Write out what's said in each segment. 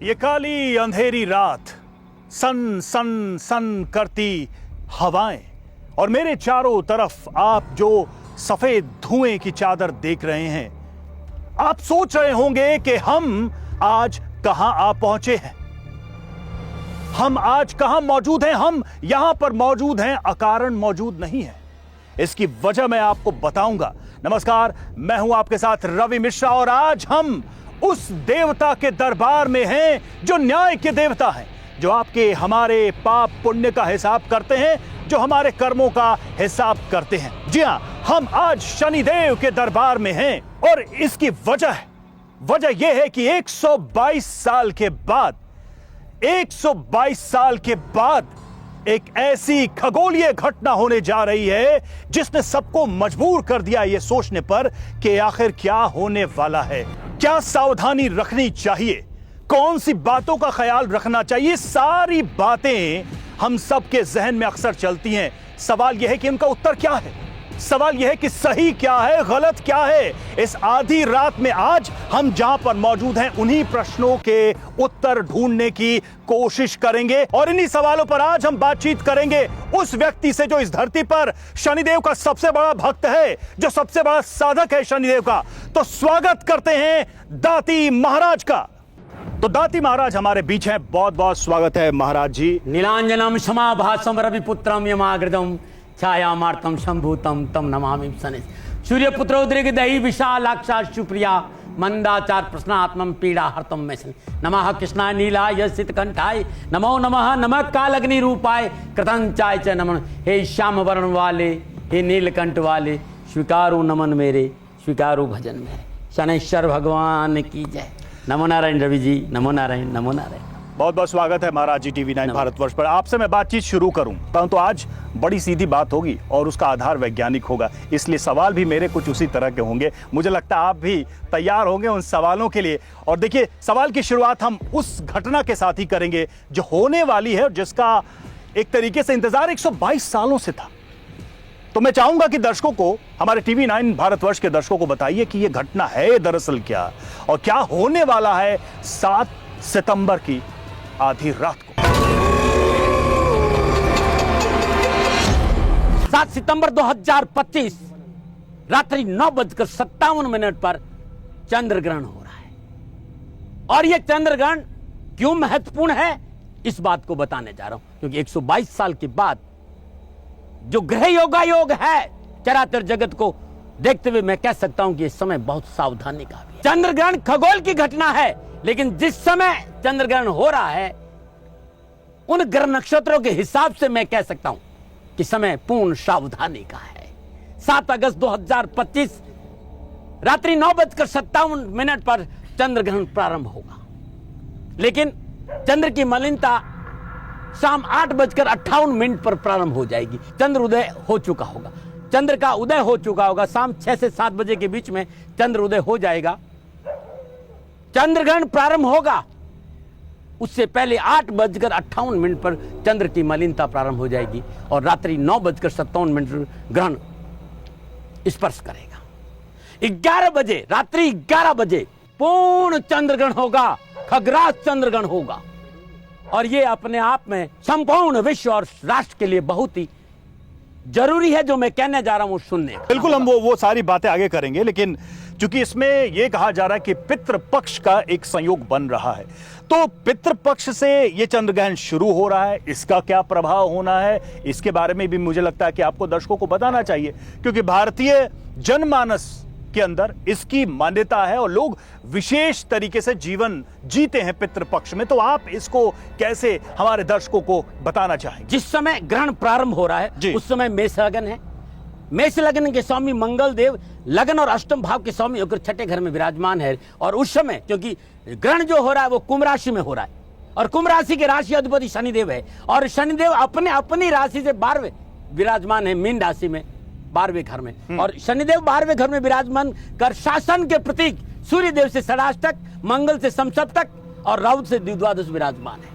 ये काली अंधेरी रात, सन सन सन करती हवाएं और मेरे चारों तरफ आप जो सफेद धुएं की चादर देख रहे हैं, आप सोच रहे होंगे कि हम आज कहां आ पहुंचे हैं। हम आज कहां मौजूद हैं। हम यहां पर मौजूद हैं, अकारण मौजूद नहीं है। इसकी वजह मैं आपको बताऊंगा। नमस्कार, मैं हूं आपके साथ रवि मिश्रा और आज हम उस देवता के दरबार में हैं जो न्याय के देवता हैं, जो आपके हमारे पाप पुण्य का हिसाब करते हैं, जो हमारे कर्मों का हिसाब करते हैं। जी हां, हम आज शनिदेव के दरबार में हैं और इसकी वजह यह है कि 122 साल के बाद एक ऐसी खगोलीय घटना होने जा रही है जिसने सबको मजबूर कर दिया यह सोचने पर कि आखिर क्या होने वाला है, क्या सावधानी रखनी चाहिए, कौन सी बातों का ख्याल रखना चाहिए। सारी बातें हम सबके जहन में अक्सर चलती हैं। सवाल यह है कि उनका उत्तर क्या है। सवाल यह है कि सही क्या है, गलत क्या है। इस आधी रात में आज हम जहां पर मौजूद हैं उन्हीं प्रश्नों के उत्तर ढूंढने की कोशिश करेंगे और इन्हीं सवालों पर आज हम बातचीत करेंगे उस व्यक्ति से जो इस धरती पर शनिदेव का सबसे बड़ा भक्त है, जो सबसे बड़ा साधक है शनिदेव का। तो स्वागत करते हैं दाती महाराज का। तो दाती महाराज हमारे बीच हैं, बहुत बहुत स्वागत है महाराज जी। नीलांजनम क्षमाभासम रविपुत्रम यमाग्रदम छायामार्तम शंभूतम तम नमामि शनेश। सूर्यपुत्र उद्रेक दही विशालाक्षा सुप्रिया मंदाचार प्रश्नात्मम पीड़ा हरतम में शनि। नमः कृष्णाय नीलाय शीतकंठाय नमो नमः नमः कालग्नि रूपाय कृतंचाय च नमन। हे श्याम वर्ण वाले, हे नीलकंठ वाले, स्वीकारो नमन मेरे, स्वीकारो भजन मेरे। शनैश्वर भगवान की जय। नमो नारायण रवि जी, नमो नारायण, नमो नारायण। बहुत बहुत स्वागत है महाराज जी टीवी 9 भारतवर्ष पर। आपसे मैं बातचीत शुरू करूं परंतु आज बड़ी सीधी बात होगी और उसका आधार वैज्ञानिक होगा, इसलिए सवाल भी मेरे कुछ उसी तरह के होंगे। मुझे लगता है आप भी तैयार होंगे उन सवालों के लिए। और देखिए, सवाल की शुरुआत हम उस घटना के साथ ही करेंगे जो होने वाली है और जिसका एक तरीके से इंतजार 122 सालों से था। तो मैं चाहूंगा कि दर्शकों को, हमारे टीवी 9 भारतवर्ष के दर्शकों को बताइए कि यह घटना है दरअसल क्या और क्या होने वाला है 7 सितंबर की आधी रात को। 7 सितंबर 2025 रात्रि 9:57 पर चंद्र ग्रहण हो रहा है। और यह चंद्र ग्रहण क्यों महत्वपूर्ण है, इस बात को बताने जा रहा हूं, क्योंकि 122 साल के बाद जो ग्रह योगायोग है चराचर जगत को देखते हुए मैं कह सकता हूं कि इस समय बहुत सावधानी का भी है। चंद्र ग्रहण खगोल की घटना है, लेकिन जिस समय चंद्र ग्रहण हो रहा है उन ग्रह नक्षत्रों के हिसाब से मैं कह सकता हूं कि समय पूर्ण सावधानी का है। 7 अगस्त 2025 रात्रि 9:57 पर चंद्र ग्रहण प्रारंभ होगा, लेकिन चंद्र की मलिनता शाम 8:58 पर प्रारंभ हो जाएगी। चंद्र उदय हो चुका होगा, चंद्र का उदय हो चुका होगा। शाम 6 से 7 बजे के बीच में चंद्र उदय हो जाएगा। चंद्र ग्रहण प्रारंभ होगा, उससे पहले 8:58 पर चंद्र की मलिनता प्रारंभ हो जाएगी और रात्रि 9:57 ग्रहण स्पर्श करेगा। 11 बजे, रात्रि 11 बजे पूर्ण चंद्र ग्रहण होगा, खग्रास चंद्र ग्रहण होगा। और यह अपने आप में संपूर्ण विश्व और राष्ट्र के लिए बहुत ही जरूरी है। जो मैं कहने जा रहा हूं सुनने। बिल्कुल, हम वो सारी बातें आगे करेंगे, लेकिन चूंकि इसमें यह कहा जा रहा है कि पितृपक्ष का एक संयोग बन रहा है, तो पितृपक्ष से यह चंद्र ग्रहण शुरू हो रहा है, इसका क्या प्रभाव होना है, इसके बारे में भी मुझे लगता है कि आपको दर्शकों को बताना चाहिए, क्योंकि भारतीय जनमानस के अंदर इसकी मान्यता है और लोग विशेष तरीके से जीवन जीते हैं पितृपक्ष में। तो आप इसको कैसे हमारे दर्शकों को बताना चाहेंगे? जिस समय ग्रहण प्रारंभ हो रहा है उस समय मेष लगन है। मेष लगन के स्वामी मंगल देव लगन और अष्टम भाव के स्वामी होकर छठे घर में विराजमान है। और उस समय क्योंकि ग्रहण जो हो रहा है वो कुंभ राशि में हो रहा है और कुंभ राशि के राशि अधिपति शनिदेव है और शनिदेव अपनी राशि से 12वें विराजमान है, मीन राशि में 12वें घर में। और शनिदेव 12वें घर में विराजमान कर शासन के प्रतीक सूर्यदेव से षडाष्टक, मंगल से समसप्तक और राहु से द्विद्वादश विराजमान है।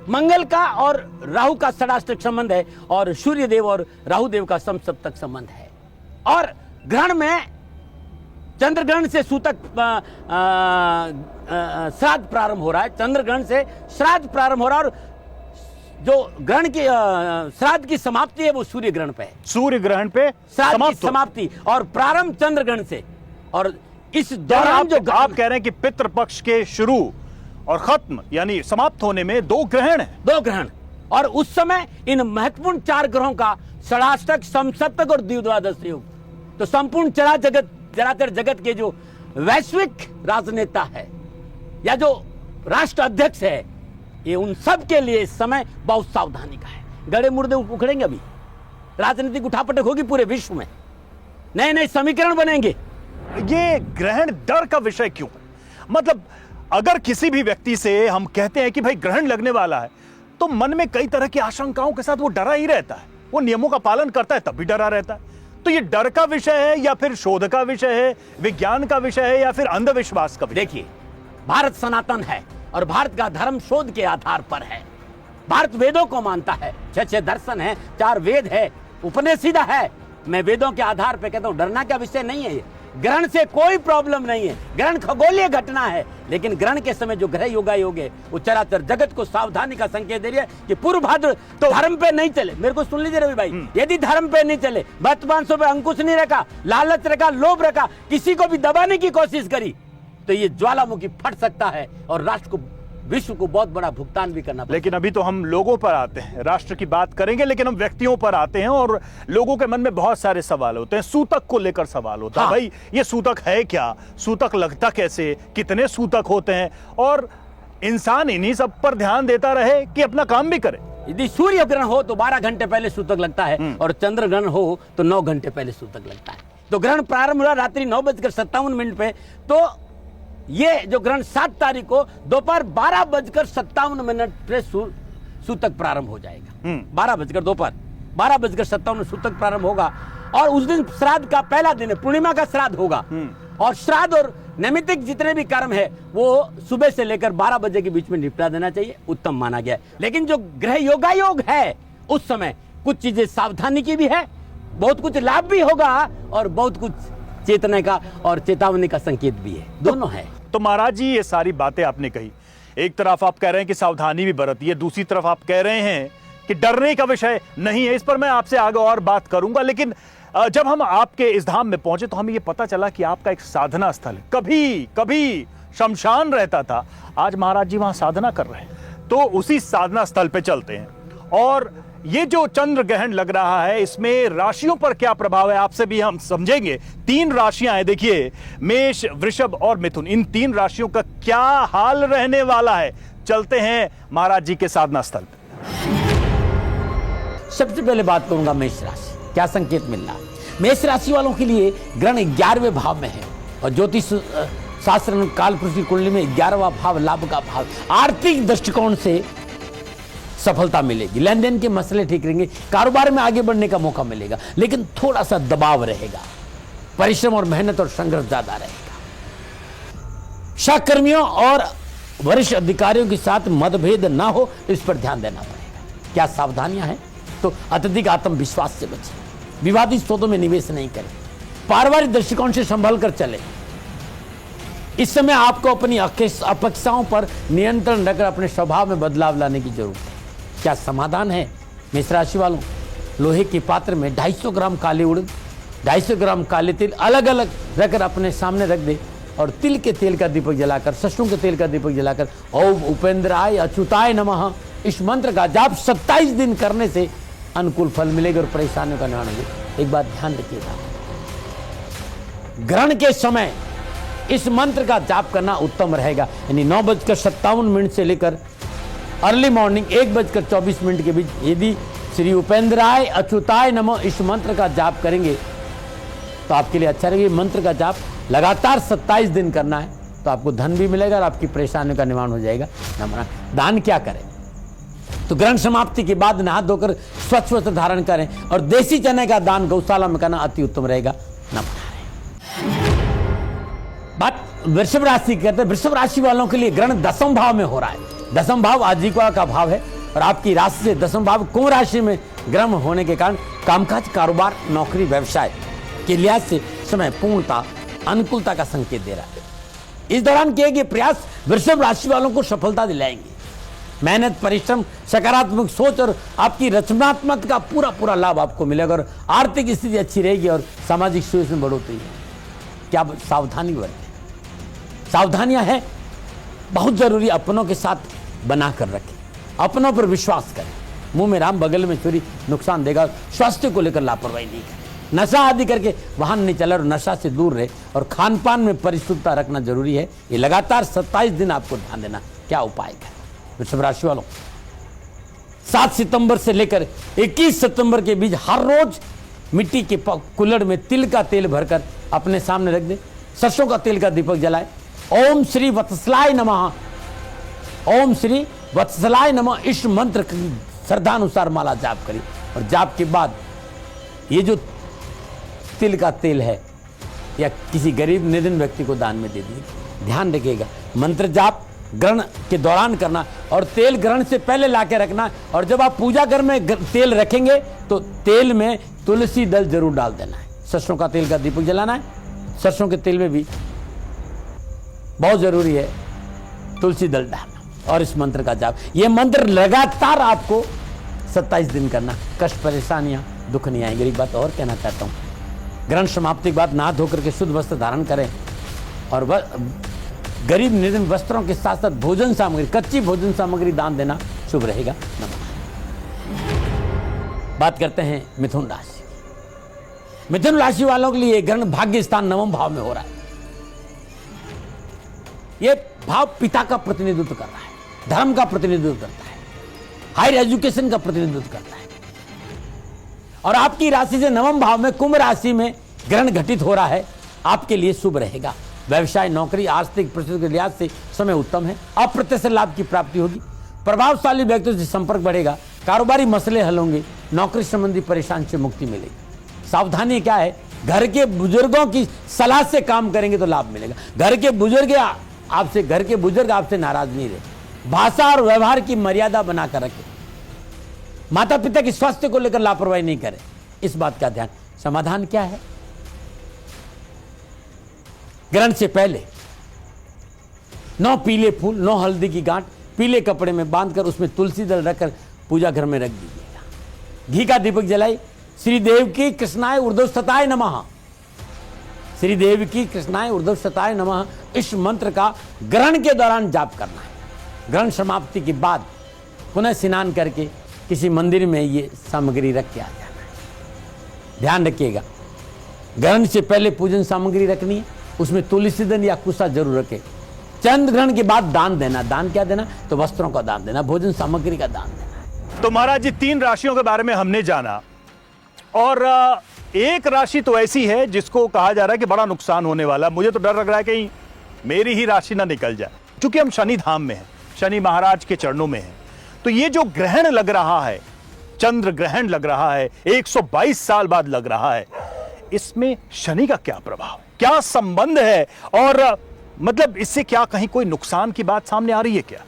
मंगल का और राहु का षडाष्टक संबंध है और सूर्यदेव और राहुदेव का समसप्तक संबंध है। और ग्रहण में चंद्र ग्रहण से सूतक श्राद्ध प्रारंभ हो रहा है, चंद्र ग्रहण से श्राद्ध प्रारंभ हो रहा है, और जो ग्रहण की श्राद्ध की समाप्ति है वो सूर्य ग्रहण पे है। सूर्य ग्रहण पे श्राद्ध की समाप्ति और प्रारंभ चंद्र ग्रहण से। और इस दौरान जो आप कह रहे हैं कि पितृपक्ष के शुरू और खत्म यानी समाप्त होने में 2 ग्रहण है। 2 ग्रहण, और उस समय इन महत्वपूर्ण 4 ग्रहों का षडाष्टक, समसप्तक और द्विद्वादश योग, तो संपूर्ण चराचर जगत के जो वैश्विक राजनेता है या जो राष्ट्र अध्यक्ष है, ये उन सब के लिए इस समय बहुत सावधानी का है। गड़े मुर्दे उखड़ेंगे, अभी राजनीतिक उठापटक होगी पूरे विश्व में, नए नए समीकरण बनेंगे। ये ग्रहण डर का विषय क्यों? मतलब अगर किसी भी व्यक्ति से हम कहते हैं कि भाई ग्रहण लगने वाला है, तो मन में कई तरह की आशंकाओं के साथ वो डरा ही रहता है। वो नियमों का पालन करता है तब भी डरा रहता है। तो ये डर का विषय है या फिर शोध का विषय है, विज्ञान का विषय है या फिर अंधविश्वास का विषय? देखिए, भारत सनातन है और भारत का धर्म शोध के आधार पर है। भारत वेदों को मानता है, 6 दर्शन है, 4 वेद है, उपनिषद है। मैं वेदों के आधार पर कहता हूं, डरना का विषय नहीं है ये। ग्रहण से कोई प्रॉब्लम नहीं है, ग्रहण खगोलीय घटना है, लेकिन ग्रहण के समय जो ग्रह योगायोग है वो चराचर जगत को सावधानी का संकेत दे रही है कि पूर्व भाद्र तो धर्म पे नहीं चले। मेरे को सुन लीजिए रवि भाई, यदि धर्म पे नहीं चले, वर्तमान पे अंकुश नहीं रखा, लालच रखा, लोभ रखा, किसी को भी दबाने की कोशिश करी, तो ये ज्वालामुखी फट सकता है और राष्ट्र को, विश्व को बहुत बड़ा भुगतान भी करना पड़ेगा। लेकिन अभी तो हम लोगों पर आते हैं, राष्ट्र की बात करेंगे, लेकिन हम व्यक्तियों पर आते हैं और लोगों के मन में बहुत सारे सवाल होते हैं। सूतक को लेकर सवाल होता है, भाई ये सूतक है क्या, सूतक लगता कैसे, कितने सूतक होते हैं, और इंसान इन्हीं सब पर ध्यान देता रहे कि अपना काम भी करे। यदि सूर्य ग्रहण हो तो 12 घंटे पहले सूतक लगता है, और चंद्र ग्रहण हो तो 9 घंटे पहले सूतक लगता है। तो ग्रहण प्रारंभ हुआ रात्रि 9:57 पे, तो ये जो ग्रहण 7 तारीख को दोपहर 12:57 पे सूतक प्रारंभ हो जाएगा। 12 दोपहर 12:57 सूतक प्रारंभ होगा, और उस दिन श्राद्ध का पहला दिन है, पूर्णिमा का श्राद्ध होगा। और श्राद्ध और नैमित्तिक जितने भी कर्म है वो सुबह से लेकर 12 बजे के बीच में निपटा देना चाहिए, उत्तम माना गया है। लेकिन जो ग्रह योगायोग है उस समय कुछ चीजें सावधानी की भी है, बहुत कुछ लाभ भी होगा और बहुत कुछ चेतने का और चेतावनी का संकेत भी है, दोनों है। तो महाराज जी, ये सारी बातें आपने कही, एक तरफ आप कह रहे हैं कि सावधानी भी बरतिए, दूसरी तरफ आप कह रहे हैं कि डरने का विषय नहीं है। इस पर मैं आपसे आगे और बात करूंगा, लेकिन जब हम आपके इस धाम में पहुंचे तो हमें यह पता चला कि आपका एक साधना स्थल है। कभी कभी शमशान रहता था, आज महाराज जी वहां साधना कर रहे हैं। तो उसी साधना स्थल पे चलते हैं, और ये जो चंद्र ग्रहण लग रहा है इसमें राशियों पर क्या प्रभाव है आपसे भी हम समझेंगे। 3 राशियां हैं, देखिए, मेष, वृषभ और मिथुन, इन 3 राशियों का क्या हाल रहने वाला है। चलते हैं महाराज जी के साधना स्थल पर। सबसे पहले बात करूंगा मेष राशि, क्या संकेत मिल रहा है। मेष राशि वालों के लिए ग्रहण 11वें भाव में है, और ज्योतिष शास्त्र में कालपुरुष की कुंडली में 11वां भाव लाभ का भाव। आर्थिक दृष्टिकोण से सफलता मिलेगी, लेन देन के मसले ठीक रहेंगे, कारोबार में आगे बढ़ने का मौका मिलेगा, लेकिन थोड़ा सा दबाव रहेगा, परिश्रम और मेहनत और संघर्ष ज्यादा रहेगा। सहकर्मियों और वरिष्ठ अधिकारियों के साथ मतभेद ना हो, इस पर ध्यान देना पड़ेगा। क्या सावधानियां हैं? तो अत्यधिक आत्मविश्वास से बचें, विवादित सौदों में निवेश नहीं करें, पारिवारिक दृष्टिकोण से संभल कर चलें। इस समय आपको अपनी अपेक्षाओं पर नियंत्रण रखकर अपने स्वभाव में बदलाव लाने की जरूरत है। क्या समाधान है मेष राशि वालों? लोहे के पात्र में 250 ग्राम काले उड़द, 250 ग्राम काले तिल अलग अलग रखकर अपने सामने रख दे, और तिल के तेल का दीपक जलाकर, सरसों के तेल का दीपक जलाकर ओम उपेंद्राय अच्युताय नमः इस मंत्र का जाप 27 दिन करने से अनुकूल फल मिलेगा और परेशानियों का निवारण होगा। एक बात ध्यान रखिएगा, ग्रहण के समय इस मंत्र का जाप करना उत्तम रहेगा, यानी 9:57 से लेकर अर्ली मॉर्निंग 1:24 के बीच यदि श्री उपेंद्राय अच्युताय नमः इस मंत्र का जाप करेंगे तो आपके लिए अच्छा रहेगा। मंत्र का जाप लगातार 27 दिन करना है, तो आपको धन भी मिलेगा और आपकी परेशानियों का निवारण हो जाएगा। नंबर 8, दान क्या करें? तो ग्रहण समाप्ति के बाद नहा धोकर स्वच्छ वस्त्र धारण करें, और देसी चने का दान गौशाला में करना अति उत्तम रहेगा। नंबर बात वृषभ राशि कहते हैं। वृषभ राशि वालों के लिए ग्रहण 10वें भाव में हो रहा है। 10वां भाव आजीविका का भाव है, और आपकी राशि से 10वां भाव कुंभ राशि में ग्रहण होने के कारण कामकाज, कारोबार, नौकरी, व्यवसाय के लिहाज से समय पूर्णता अनुकूलता का संकेत दे रहा है। इस दौरान किए गए प्रयास वृषभ राशि वालों को सफलता दिलाएंगे। मेहनत, परिश्रम, सकारात्मक सोच और आपकी रचनात्मकता का पूरा पूरा लाभ आपको मिलेगा और आर्थिक स्थिति अच्छी रहेगी और सामाजिक सुख में बढ़ोतरी है। क्या सावधानी बरतें? सावधानियां हैं बहुत जरूरी। अपनों के साथ बनाकर रखें, अपनों पर विश्वास करें। मुंह में राम बगल में छुरी नुकसान देगा। स्वास्थ्य को लेकर लापरवाही नहीं करें। नशा आदि करके वाहन नहीं चला और नशा से दूर रहे और खान पान में परिशुद्धता रखना जरूरी है। ये लगातार 27 दिन आपको ध्यान देना। क्या उपाय करें वृषभ राशि वालों? 7 सितंबर से लेकर 21 सितंबर के बीच हर रोज मिट्टी के कुल्हड़ में तिल का तेल भरकर अपने सामने रख दें। सरसों का तेल का दीपक जलाए। ओम श्री वत्सलाय नमः, ओम श्री वत्सलाय नमः इस मंत्र की श्रद्धानुसार माला जाप करिए और जाप के बाद ये जो तिल का तेल है या किसी गरीब निर्धन व्यक्ति को दान में दे दीजिए। ध्यान रखिएगा, मंत्र जाप ग्रहण के दौरान करना और तेल ग्रहण से पहले लाके रखना। और जब आप पूजा घर में तेल रखेंगे तो तेल में तुलसी दल जरूर डाल देना है। सरसों का तेल का दीपक जलाना है। सरसों के तेल में भी बहुत जरूरी है तुलसी दल डालना और इस मंत्र का जाप। ये मंत्र लगातार आपको 27 दिन करना। कष्ट, परेशानियां, दुख नहीं आएंगे। एक बात और कहना चाहता हूं, ग्रहण समाप्ति के बाद नहा धोकर के शुद्ध वस्त्र धारण करें और गरीब निर्धन वस्त्रों के साथ साथ भोजन सामग्री, कच्ची भोजन सामग्री दान देना शुभ रहेगा। नमस्कार। बात करते हैं मिथुन राशि। मिथुन राशि वालों के लिए ग्रहण भाग्य स्थान 9वें भाव में हो रहा है। यह भाव पिता का प्रतिनिधित्व कर रहा है, धर्म का प्रतिनिधित्व करता है, हायर एजुकेशन का प्रतिनिधित्व करता है। और आपकी राशि से 9वें भाव में कुंभ राशि में ग्रहण घटित हो रहा है। आपके लिए शुभ रहेगा। व्यवसाय, नौकरी, आर्थिक परिस्थिति के लिहाज से समय उत्तम है। अप्रत्यक्ष लाभ की प्राप्ति होगी। प्रभावशाली व्यक्तियों से संपर्क बढ़ेगा। कारोबारी मसले हल होंगे। नौकरी संबंधी परेशानी से मुक्ति मिलेगी। सावधानी क्या है? घर के बुजुर्गों की सलाह से काम करेंगे तो लाभ मिलेगा। घर के बुजुर्ग आपसे नाराज नहीं रहे। भाषा और व्यवहार की मर्यादा बनाकर रखें। माता पिता के स्वास्थ्य को लेकर लापरवाही नहीं करें, इस बात का ध्यान। समाधान क्या है? ग्रहण से पहले 9 पीले फूल, 9 हल्दी की गांठ पीले कपड़े में बांधकर उसमें तुलसी दल रखकर पूजा घर में रख दीजिएगा। घी का दीपक जलाई। श्री देव की कृष्णाय ऊर्ध्वस्थताय नमः, श्री देव की कृष्णाय ऊर्ध्वस्थताय नमः इस मंत्र का ग्रहण के दौरान जाप करना है। ग्रहण समाप्ति के बाद पुनः स्नान करके किसी मंदिर में ये सामग्री रख के आ जाना है। ध्यान रखिएगा, ग्रहण से पहले पूजन सामग्री रखनी है, उसमें तुलसी दल या कुसा जरूर रखें। चंद्र ग्रहण के बाद दान देना। दान क्या देना? तो वस्त्रों का दान देना, भोजन सामग्री का दान देना। तो महाराज जी, 3 राशियों के बारे में हमने जाना और एक राशि तो ऐसी है जिसको कहा जा रहा है कि बड़ा नुकसान होने वाला। मुझे तो डर लग रहा है कहीं मेरी ही राशि ना निकल जाए, क्योंकि हम शनि धाम में हैं, शनि महाराज के चरणों में हैं। तो ये जो ग्रहण लग रहा है, चंद्र ग्रहण लग रहा है, 122 साल बाद लग रहा है, इसमें शनि का क्या प्रभाव, क्या संबंध है? और मतलब इससे क्या कहीं कोई नुकसान की बात सामने आ रही है क्या?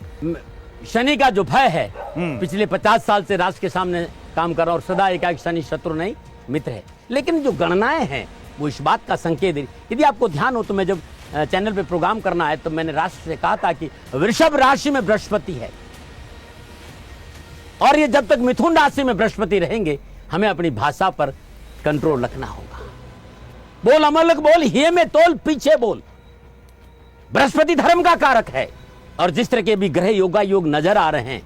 शनि का जो भय है, पिछले 50 साल से राष्ट्र के सामने काम कर रहा और सदा एकाएक शनि शत्रु नहीं मित्र है। लेकिन जो गणनाएं हैं वो इस बात का संकेत है। यदि आपको ध्यान हो तो मैं जब चैनल पे प्रोग्राम करना है तो मैंने राष्ट्र से कहा था कि वृषभ राशि में बृहस्पति है और ये जब तक मिथुन राशि में बृहस्पति रहेंगे हमें अपनी भाषा पर कंट्रोल रखना होगा। बोल अमलक बोल, हिये में तोल, पीछे बोल। बृहस्पति धर्म का कारक है और जिस तरह के भी ग्रह योगा योग नजर आ रहे हैं,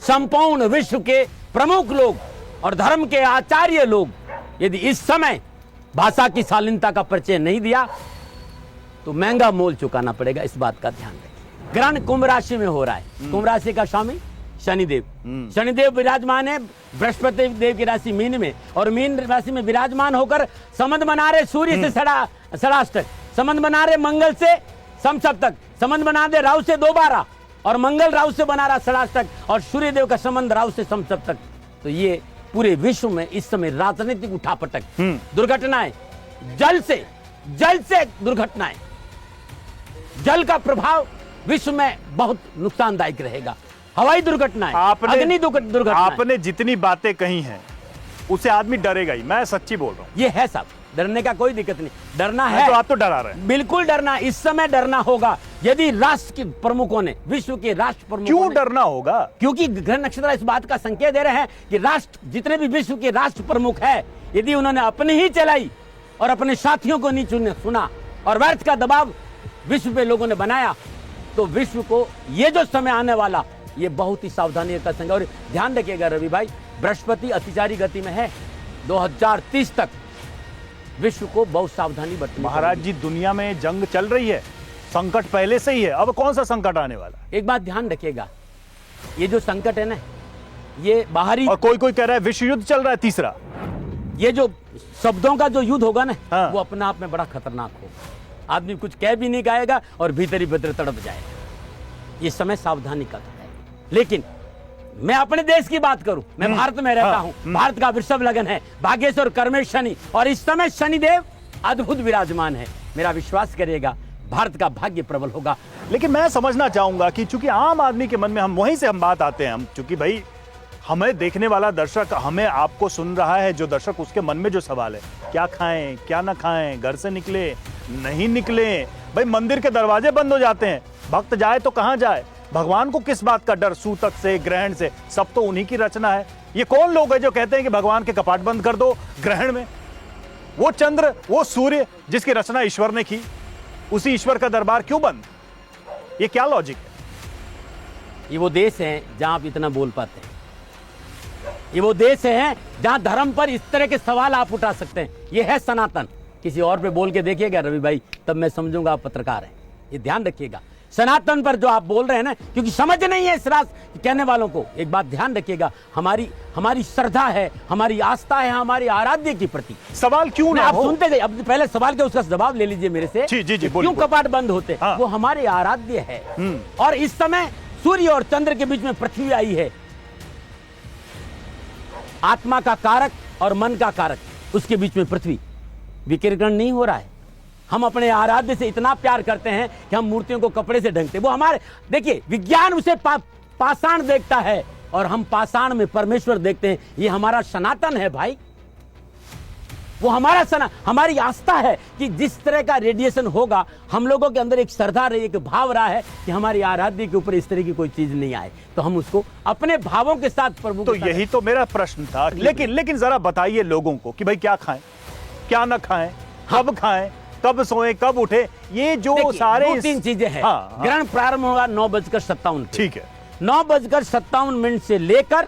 संपूर्ण विश्व के प्रमुख लोग और धर्म के आचार्य लोग यदि इस समय भाषा की शालीनता का परिचय नहीं दिया तो महंगा मोल चुकाना पड़ेगा। इस बात का ध्यान रखें। ग्रहण कुंभ राशि में हो रहा है। कुंभ राशि का स्वामी शनिदेव, शनिदेव विराजमान है बृहस्पति देव की राशि मीन में और मीन राशि में विराजमान होकर संबंध बना रहे सूर्य से षडाष्टक, संबंध बना रहे मंगल से समसप्तक, संबंध बना दे राहु से 2-12 और मंगल राहु से बना रहा षडाष्टक और सूर्य देव का संबंध राहु से समसप्तक। तो ये पूरे विश्व में इस समय राजनीतिक उठापटक, दुर्घटनाएं, जल से दुर्घटनाएं, जल का प्रभाव विश्व में बहुत नुकसानदायक रहेगा। हवाई दुर्घटनाएं, अग्नि दुर्घटनाएं, आपने जितनी बातें कही हैं उसे आदमी डरेगा ही। मैं सच्ची बोल रहा हूं। ये है सब, डरने का कोई दिक्कत नहीं, डरना तो है। आप तो डरा रहे हैं। बिल्कुल डरना, इस समय डरना होगा। यदि राष्ट्र के प्रमुखों ने, विश्व के राष्ट्र प्रमुखों क्यों ने, डरना होगा? क्योंकि ग्रह नक्षत्र इस बात का संकेत दे रहे हैं कि राष्ट्र, जितने भी विश्व के राष्ट्र प्रमुख है, यदि उन्होंने अपनी ही चलाई और अपने साथियों को नहीं सुना और व्यर्थ का दबाव विश्व पे लोगों ने बनाया, तो विश्व को ये जो समय आने वाला, ये बहुत ही सावधानी का संग। और ध्यान रखिएगा रवि भाई, बृहस्पति अतिचारी गति में है, 2030 तक विश्व को बहुत सावधानी बरतनी महाराज जी, दुनिया में जंग चल रही है, संकट पहले से ही है, अब कौन सा संकट आने वाला? एक बात ध्यान रखिएगा, ये जो संकट है ना, ये बाहरी, और कोई कह रहा है विश्व युद्ध चल रहा है तीसरा। ये जो शब्दों का जो युद्ध होगा ना, हाँ। वो अपने आप में बड़ा खतरनाक होगा। आदमी कुछ कह भी नहीं पाएगा और भीतर ही भीतर तड़प जाएगा। ये समय सावधानी का है। लेकिन मैं अपने देश की बात करूं, मैं भारत में रहता हूं, भारत का वृषभ लगन है, भाग्येश्वर कर्मेश शनि, और इस समय शनिदेव अद्भुत विराजमान है। मेरा विश्वास करिएगा, भारत का भाग्य प्रबल होगा। लेकिन मैं समझना चाहूंगा कि चूंकि आम आदमी के मन में, हम वहीं से हम बात आते हैं, हम चूंकि भाई हमें देखने वाला दर्शक, हमें आपको सुन रहा है जो दर्शक, उसके मन में जो सवाल है, क्या खाएं क्या ना खाएं, घर से निकले नहीं निकले, भाई मंदिर के दरवाजे बंद हो जाते हैं, भक्त जाए तो कहां जाए, भगवान को किस बात का डर, सूतक से, ग्रहण से, सब तो उन्हीं की रचना है। ये कौन लोग हैं जो कहते हैं कि भगवान के कपाट बंद कर दो ग्रहण में? वो चंद्र, वो सूर्य जिसकी रचना ईश्वर ने की, उसी ईश्वर का दरबार क्यों बंद? ये क्या लॉजिक है? ये वो देश है जहां आप इतना बोल पाते हैं, ये वो देश है जहां धर्म पर इस तरह के सवाल आप उठा सकते हैं। ये है सनातन। किसी और पे बोल के देखिएगा रवि भाई, तब मैं समझूंगा आप पत्रकार हैं। ये ध्यान रखिएगा, सनातन पर जो आप बोल रहे हैं ना, क्योंकि समझ नहीं है इस राष्ट्र कहने वालों को। एक बात ध्यान रखिएगा, हमारी श्रद्धा है, हमारी आस्था है हमारी आराध्य के प्रति। सवाल क्यों ना आप हो? सुनते गए, अब पहले सवाल के उसका जवाब ले लीजिए मेरे से। जी, क्यों बोलिए। कपाट बंद होते? हाँ। वो हमारे आराध्य है। और इस समय सूर्य और चंद्र के बीच में पृथ्वी आई है, आत्मा का कारक और मन का कारक, उसके बीच में पृथ्वी। विकिरण नहीं हो रहा है। हम अपने आराध्य से इतना प्यार करते हैं कि हम मूर्तियों को कपड़े से ढकते। वो हमारे, देखिए, विज्ञान उसे पाषाण देखता है और हम पाषाण में परमेश्वर देखते हैं। ये हमारा सनातन है भाई, वो हमारी आस्था है कि जिस तरह का रेडिएशन होगा, हम लोगों के अंदर एक श्रद्धा रही, एक भाव रहा है कि हमारी आराध्य के ऊपर इस तरह की कोई चीज नहीं आए, तो हम उसको अपने भावों के साथ प्रभु। तो यही तो मेरा प्रश्न था। लेकिन जरा बताइए लोगों को कि भाई क्या खाएं क्या ना खाएं, कब खाएं, कब सोएं, कब उठे, ये जो सारे 2-3 चीजें हैं। हाँ। ग्रहण प्रारंभ होगा 9:57। ठीक है, 9:57 से लेकर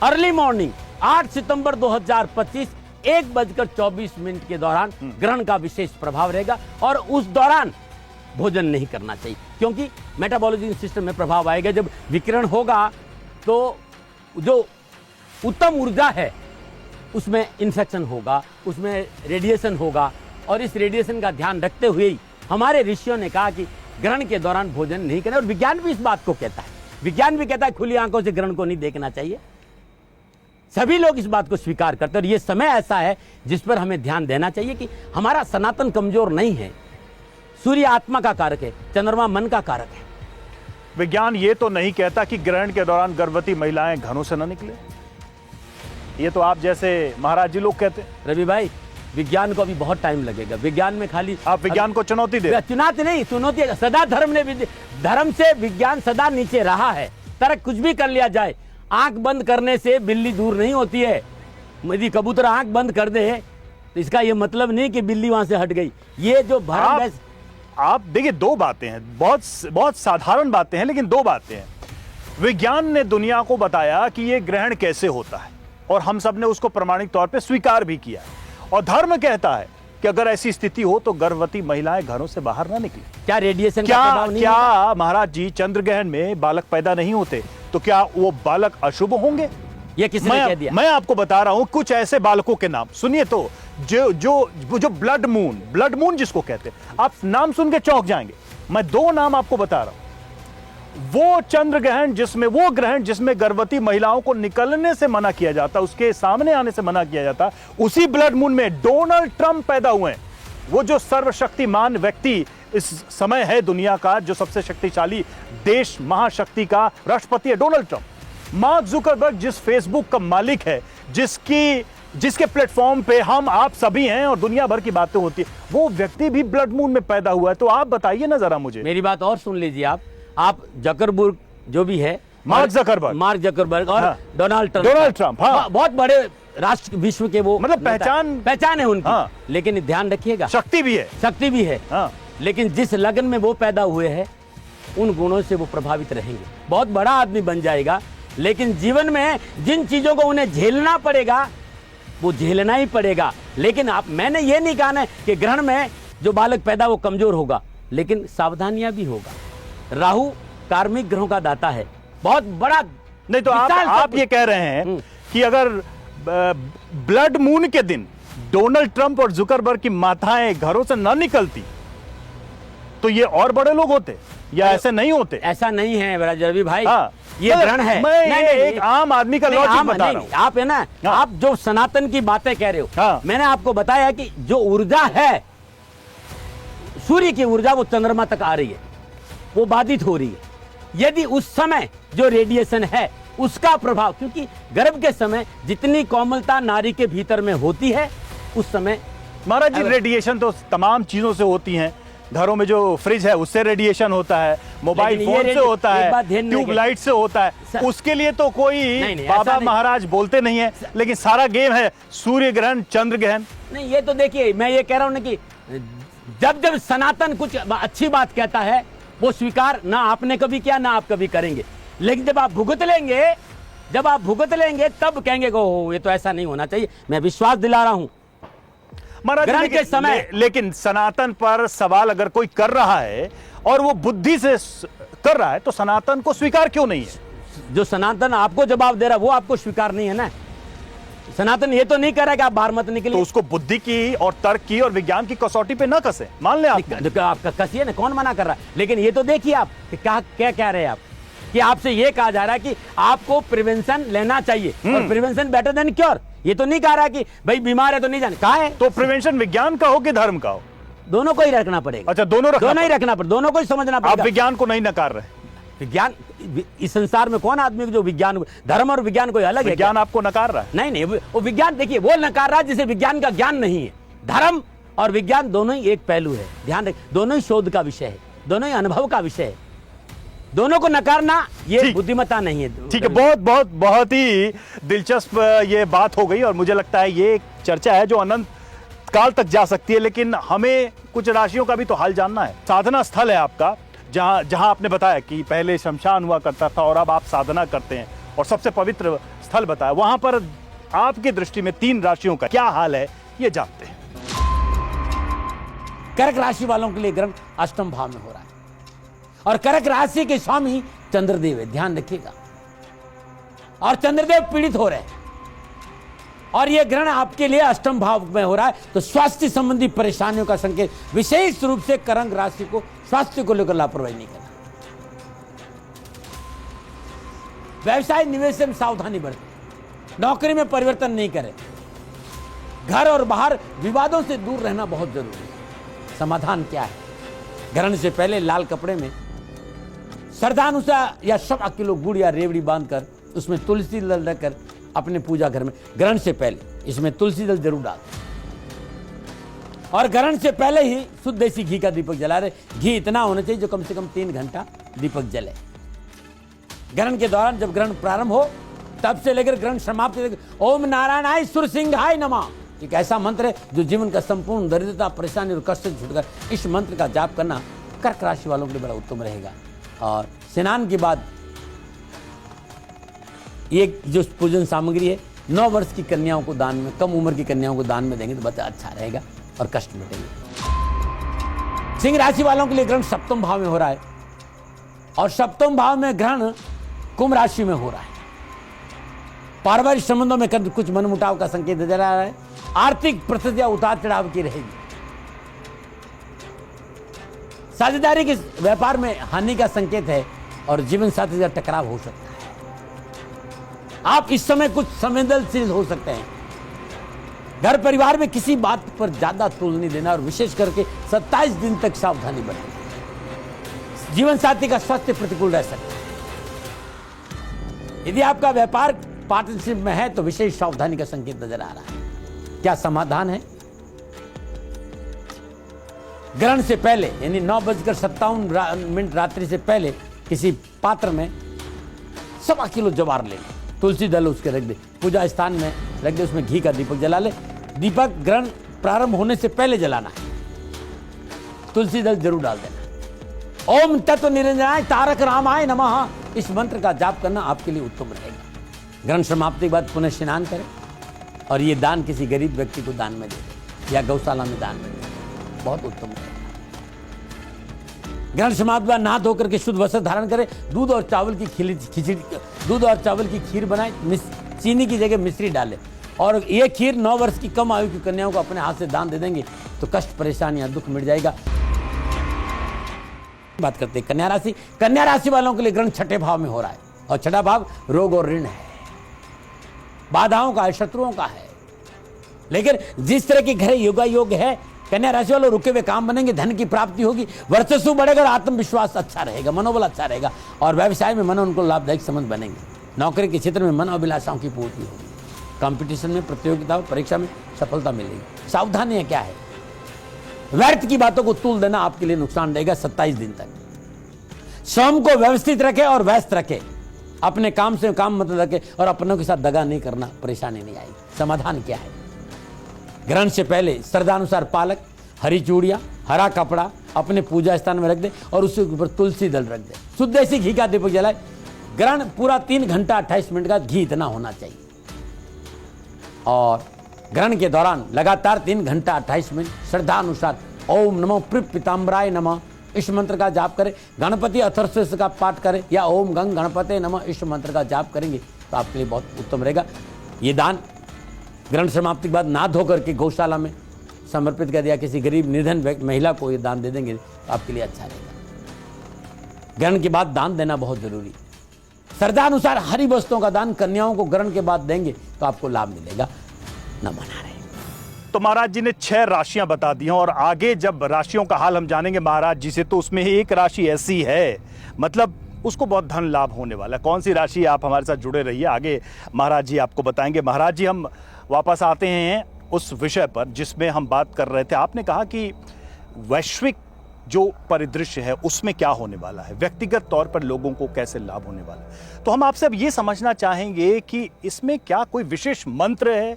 अर्ली मॉर्निंग 8 सितंबर 2025 1:24 के दौरान ग्रहण का विशेष प्रभाव रहेगा। और उस दौरान भोजन नहीं करना चाहिए, क्योंकि मेटाबॉलिज्म सिस्टम में प्रभाव आएगा। जब विकिरण होगा तो जो उत्तम ऊर्जा है उसमें इन्फेक्शन होगा, उसमें रेडिएशन होगा, और इस रेडिएशन का ध्यान रखते हुए ही हमारे ऋषियों ने कहा कि ग्रहण के दौरान भोजन नहीं करना। और विज्ञान भी इस बात को कहता है, विज्ञान भी कहता है खुली आंखों से ग्रहण को नहीं देखना चाहिए। सभी लोग इस बात को स्वीकार करते हैं। और ये समय ऐसा है जिस पर हमें ध्यान देना चाहिए कि हमारा सनातन कमजोर नहीं है। सूर्य आत्मा का कारक है, चंद्रमा मन का कारक है। विज्ञान ये तो नहीं कहता कि ग्रहण के दौरान गर्भवती महिलाएं घरों से न निकले। ये तो आप जैसे महाराज जी लोग कहते हैं। रवि भाई, विज्ञान को अभी बहुत टाइम लगेगा। विज्ञान में खाली आप विज्ञान को चुनौती दे। चुनौती नहीं, चुनौती सदा धर्म से विज्ञान सदा नीचे रहा है। तर्क कुछ भी कर लिया जाए, आंख बंद करने से बिल्ली दूर नहीं होती है। यदि कबूतर आंख बंद कर दे तो इसका यह मतलब नहीं कि बिल्ली वहां से हट गई। ये जो भरम, आप देखिए, दो बातें हैं, बहुत साधारण बातें हैं, लेकिन दो बातें हैं। विज्ञान ने दुनिया को बताया कि यह ग्रहण कैसे होता है, और हम सब ने उसको प्रमाणिक तौर पे स्वीकार भी किया है। और धर्म कहता है कि अगर ऐसी स्थिति हो तो गर्भवती महिलाएं घरों से बाहर ना निकले। क्या रेडिएशन का प्रभाव नहीं क्या महाराज जी, चंद्र ग्रहण में बालक पैदा नहीं होते तो क्या वो बालक अशुभ होंगे? ये किसने कह दिया? मैं आपको बता रहा हूं कुछ ऐसे बालकों के नाम सुनिए। तो जो ब्लड मून जिसको कहते हैं, आप नाम सुन के चौंक जाएंगे। मैं दो नाम आपको बता रहा हूं। वो चंद्र ग्रहण जिसमें गर्भवती महिलाओं को निकलने से मना किया जाता, उसके सामने आने से मना किया जाता, उसी ब्लड मून में डोनाल्ड ट्रंप पैदा हुए हैं। वो जो सर्वशक्तिमान व्यक्ति इस समय है दुनिया का, जो सबसे शक्तिशाली देश महाशक्ति का राष्ट्रपति है, डोनाल्ड ट्रंप। मार्क जुकरबर्ग जिस फेसबुक का मालिक है, जिसकी जिसके प्लेटफॉर्म पे हम आप सभी हैं और दुनिया भर की बातें होती है, वो व्यक्ति भी ब्लड मून में पैदा हुआ है। तो आप बताइए ना जरा मुझे। मेरी बात और सुन लीजिए आप जकरबर्ग जो भी है, मार्क जकरबर्ग और हाँ। डोनाल्ड ट्रंप हाँ। बहुत बड़े राष्ट्र विश्व के वो मतलब पहचान है उनकी। हाँ। लेकिन ध्यान रखिएगा, शक्ति भी है हाँ। लेकिन जिस लगन में वो पैदा हुए हैं उन गुणों से वो प्रभावित रहेंगे, बहुत बड़ा आदमी बन जाएगा, लेकिन जीवन में जिन चीजों को उन्हें झेलना पड़ेगा वो झेलना ही पड़ेगा। लेकिन मैंने ये नहीं कहा ना कि ग्रहण में जो बालक पैदा वो कमजोर होगा, लेकिन सावधानियां भी होगा। राहु कार्मिक ग्रहों का दाता है, बहुत बड़ा। नहीं तो आप ये कह रहे हैं कि अगर ब्लड मून के दिन डोनाल्ड ट्रंप और जुकरबर्ग की माताएं घरों से न निकलती तो ये और बड़े लोग होते या ऐसे नहीं होते? ऐसा नहीं है रवि भाई। हाँ। ये ग्रहण है। मैं एक आम आदमी का लॉजिक बता रहा हूं। आप है ना, हाँ। आप जो सनातन की बातें कह रहे हो, हाँ। मैंने आपको बताया कि जो ऊर्जा है, सूर्य की ऊर्जा वो चंद्रमा तक आ रही है, वो बाधित हो रही है। यदि उस समय जो रेडिएशन है उसका प्रभाव, क्योंकि गर्भ के समय जितनी कोमलता नारी के भीतर में होती है उस समय महाराज जी रेडिएशन तो तमाम चीजों से होती हैं। घरों में जो फ्रिज है उससे रेडिएशन होता है, मोबाइल फोन से होता है, ट्यूबलाइट से होता है। उसके लिए तो कोई बाबा महाराज बोलते नहीं है, लेकिन सारा गेम है सूर्य ग्रहण चंद्र ग्रहण। नहीं, ये तो देखिए, मैं ये कह रहा हूं ना कि जब जब सनातन कुछ अच्छी बात कहता है वो स्वीकार ना आपने कभी किया ना आप कभी करेंगे, लेकिन जब आप भुगत लेंगे तब कहेंगे को ये तो ऐसा नहीं होना चाहिए। मैं विश्वास दिला रहा हूं ग्रहण के समय। लेकिन सनातन पर सवाल अगर कोई कर रहा है और वो बुद्धि से कर रहा है तो सनातन को स्वीकार क्यों नहीं है? जो सनातन आपको जवाब दे रहा है वो आपको स्वीकार नहीं है ना। सनातन ये तो नहीं कर रहा कि आप बाहर मत निकलिए, तो उसको बुद्धि की और तर्क की और विज्ञान की कसौटी पे न कसे। मान ले आपका कसिए ना, कौन मना कर रहा है? लेकिन ये तो देखिए आप क्या कह रहे हैं आप कि आपसे ये कहा जा रहा है कि आपको प्रिवेंशन लेना चाहिए और प्रिवेंशन बेटर देन क्योर। ये तो नहीं कह रहा कि भाई बीमार है तो नहीं जाने, कहा है। तो प्रिवेंशन विज्ञान का हो कि धर्म का हो? दोनों को ही रखना पड़ेगा। अच्छा, दोनों ही रखना पड़ेगा, दोनों को ही समझना पड़ेगा। आप विज्ञान को नहीं नकार रहे? विज्ञान, इस संसार में कौन आदमी जो विज्ञान, धर्म और विज्ञान कोई अलग है? विज्ञान आपको नकार रहा है? नहीं, वो विज्ञान देखिए वो नकार रहा है जिसे विज्ञान का ज्ञान नहीं है। धर्म और विज्ञान दोनों ही एक पहलू है, ध्यान रख, दोनों ही शोध का विषय है, दोनों ही अनुभव का विषय है। दोनों को नकारना ये बुद्धिमत्ता नहीं है। ठीक है, बहुत ही दिलचस्प ये बात हो गई और मुझे लगता है ये एक चर्चा है जो अनंत काल तक जा सकती है। लेकिन हमें कुछ राशियों का भी तो हाल जानना है। साधना स्थल है आपका, जहां आपने बताया कि पहले शमशान हुआ करता था और अब आप साधना करते हैं और सबसे पवित्र स्थल बताया, वहां पर आपकी दृष्टि में 3 राशियों का क्या हाल है ये जानते हैं। कर्क राशि वालों के लिए ग्रहण अष्टम भाव में हो रहा है और कर्क राशि के स्वामी चंद्रदेव है, ध्यान रखिएगा। और चंद्रदेव पीड़ित हो रहे हैं और यह ग्रहण आपके लिए अष्टम भाव में हो रहा है, तो स्वास्थ्य संबंधी परेशानियों का संकेत। विशेष रूप से कर्क राशि को स्वास्थ्य को लेकर लापरवाही नहीं करना। व्यवसाय निवेश में सावधानी बरतें, नौकरी में परिवर्तन नहीं करें, घर और बाहर विवादों से दूर रहना बहुत जरूरी है। समाधान क्या है? ग्रहण से पहले लाल कपड़े में श्रद्धानुसार या 100 किलो गुड़ या रेवड़ी बांधकर उसमें तुलसी दल रखकर अपने पूजा घर में ग्रहण से पहले इसमें तुलसी दल जरूर डाल। और ग्रहण से पहले ही शुद्ध देसी घी का दीपक जला रहे। घी इतना होना चाहिए जो कम से कम 3 घंटा दीपक जले। ग्रहण के दौरान जब ग्रहण प्रारंभ हो तब से लेकर ग्रहण समाप्त तक ओम नारायणाय सुरसिंहाय नमः एक ऐसा मंत्र है जो जीवन का संपूर्ण दरिद्रता, परेशानी और कष्ट से छुटकर इस मंत्र का जाप करना कर्क राशि वालों के लिए बड़ा उत्तम रहेगा। और स्नान के बाद ये जो पूजन सामग्री है 9 वर्ष की कन्याओं को दान में, कम उम्र की कन्याओं को दान में देंगे तो बच्चा अच्छा रहेगा और कष्ट मिटेंगे। सिंह राशि वालों के लिए ग्रहण सप्तम भाव में हो रहा है और सप्तम भाव में ग्रहण कुंभ राशि में हो रहा है। पारिवारिक संबंधों में कुछ मनमुटाव का संकेत नजर आ रहा है। आर्थिक परिस्थितियां उतार चढ़ाव की रहेगी। साझेदारी के व्यापार में हानि का संकेत है और जीवन साथी का टकराव हो सकता है। आप इस समय कुछ संवेदनशील हो सकते हैं। घर परिवार में किसी बात पर ज्यादा तूल नहीं देना और विशेष करके 27 दिन तक सावधानी बरतें। जीवन साथी का स्वास्थ्य प्रतिकूल रह सकता है। यदि आपका व्यापार पार्टनरशिप में है तो विशेष सावधानी का संकेत नजर आ रहा है। क्या समाधान है? ग्रहण से पहले यानी 9:57 रात्रि से पहले किसी पात्र में 1.25 किलो ज्वार ले ले, तुलसी दल उसके रख दे, पूजा स्थान में रख दे, उसमें घी का दीपक जला ले। दीपक ग्रहण प्रारंभ होने से पहले जलाना है। तुलसी दल जरूर डाल देना। ओम तत्व निरंजनाय तारक रामाय नमः, इस मंत्र का जाप करना आपके लिए उत्तम रहेगा। ग्रहण समाप्ति के बाद पुनः स्नान करें और ये दान किसी गरीब व्यक्ति को दान में दे दे या गौशाला में दान में दे दे, बहुत उत्तम रहेगा। ग्रहण समाप्ति बाद नहा धोकर के शुद्ध वस्त्र धारण करें। दूध और चावल की खिचड़ी, दूध और चावल की खीर बनाए, चीनी की जगह मिश्री डालें और ये खीर 9 वर्ष की कम आयु की कन्याओं को अपने हाथ से दान दे देंगे तो कष्ट परेशानियां दुख मिट जाएगा। बात करते हैं कन्या राशि। कन्या राशि वालों के लिए ग्रहण छठे भाव में हो रहा है और छठा भाव रोग और ऋण है, बाधाओं का है, शत्रुओं का है। लेकिन जिस तरह की ग्रह योगा योग है, कन्या राशि वालों रुके हुए काम बनेंगे, धन की प्राप्ति होगी, वर्चस्व बढ़ेगा और आत्मविश्वास अच्छा रहेगा, मनोबल अच्छा रहेगा और व्यवसाय में मन उनको लाभदायक संबंध बनेंगे। नौकरी के क्षेत्र में मन अभिलाषाओं की पूर्ति होगी। कंपटीशन में, प्रतियोगिता, परीक्षा में सफलता मिलेगी। सावधानियां क्या है? व्यर्थ की बातों को तूल देना आपके लिए नुकसान देगा 27 दिन तक। स्वयं को व्यवस्थित रखे और व्यस्त रखे, अपने काम से काम मत रखे और अपनों के साथ दगा नहीं करना, परेशानी नहीं आएगी। समाधान क्या है? ग्रहण से पहले श्रद्धानुसार पालक, हरी चूड़ियां, हरा कपड़ा अपने पूजा स्थान में रख दे और उसके ऊपर तुलसी दल रख दे। शुद्ध देसी घी का दीपक जलाए। ग्रहण पूरा 3 घंटा 28 मिनट का घी इतना होना चाहिए और ग्रहण के दौरान लगातार 3 घंटा 28 मिनट श्रद्धा अनुसार ओम नमो पीताम्बराय नमः इस मंत्र का जाप करें। गणपति अथर्वशीर्ष का पाठ करें या ओम गंग गणपते नमः इस मंत्र का जाप करेंगे तो आपके लिए बहुत उत्तम रहेगा। ये दान ग्रहण समाप्ति के बाद ना धो करके गौशाला में समर्पित कर दिया, किसी गरीब निर्धन महिला को ये दान दे देंगे तो आपके लिए अच्छा रहेगा। ग्रहण के बाद दान देना बहुत जरूरी। श्रद्धा अनुसार हरी वस्तुओं का दान कन्याओं को ग्रहण के बाद देंगे तो आपको लाभ मिलेगा। नमो नारायण। तो महाराज जी ने 6 राशियां बता दी हैं और आगे जब राशियों का हाल हम जानेंगे महाराज जी से, तो उसमें एक राशि ऐसी है मतलब उसको बहुत धन लाभ होने वाला है। कौन सी राशि? आप हमारे साथ जुड़े रहिए, आगे महाराज जी आपको बताएंगे। महाराज जी, हम वापस आते हैं उस विषय पर जिसमें हम बात कर रहे थे। आपने कहा कि वैश्विक जो परिदृश्य है उसमें क्या होने वाला है, व्यक्तिगत तौर पर लोगों को कैसे लाभ होने वाला है। तो हम आपसे अब ये समझना चाहेंगे कि इसमें क्या कोई विशेष मंत्र है,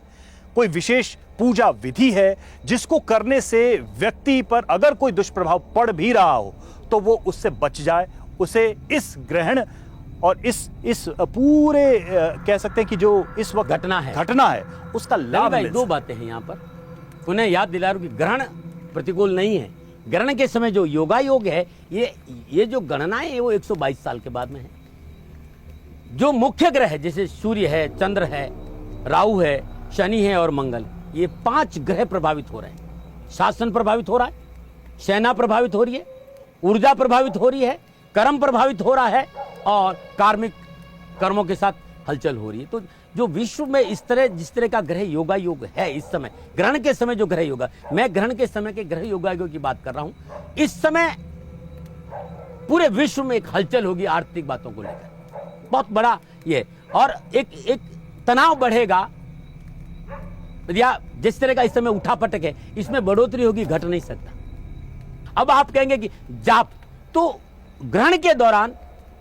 कोई विशेष पूजा विधि है जिसको करने से व्यक्ति पर अगर कोई दुष्प्रभाव पड़ भी रहा हो तो वो उससे बच जाए, उसे इस ग्रहण और इस पूरे कह सकते हैं कि जो इस वक्त घटना है उसका लाभ भाई 2 बातें हैं यहाँ पर। उन्हें याद दिला रहा हूं कि ग्रहण प्रतिकूल नहीं है। ग्रहण के समय जो योगा योग है, ये जो गणना है वो 122 साल के बाद में है। जो मुख्य ग्रह है जैसे सूर्य है, चंद्र है, राहु है, शनि है और मंगल, ये 5 ग्रह प्रभावित हो रहे हैं। शासन प्रभावित हो रहा है, सेना प्रभावित हो रही है, ऊर्जा प्रभावित हो रही है, कर्म प्रभावित हो रहा है और कार्मिक कर्मों के साथ हलचल हो रही है। तो जो विश्व में जिस तरह का ग्रह योगा योग है इस समय, ग्रहण के समय जो ग्रह योगा, मैं ग्रहण के समय के ग्रह योगा योग की बात कर रहा हूं। इस समय पूरे विश्व में एक हलचल होगी आर्थिक बातों को लेकर, बहुत बड़ा ये, और एक तनाव बढ़ेगा या जिस तरह का इस समय उठापटक है इसमें बढ़ोतरी होगी, घट नहीं सकता। अब आप कहेंगे कि जाप, तो ग्रहण के दौरान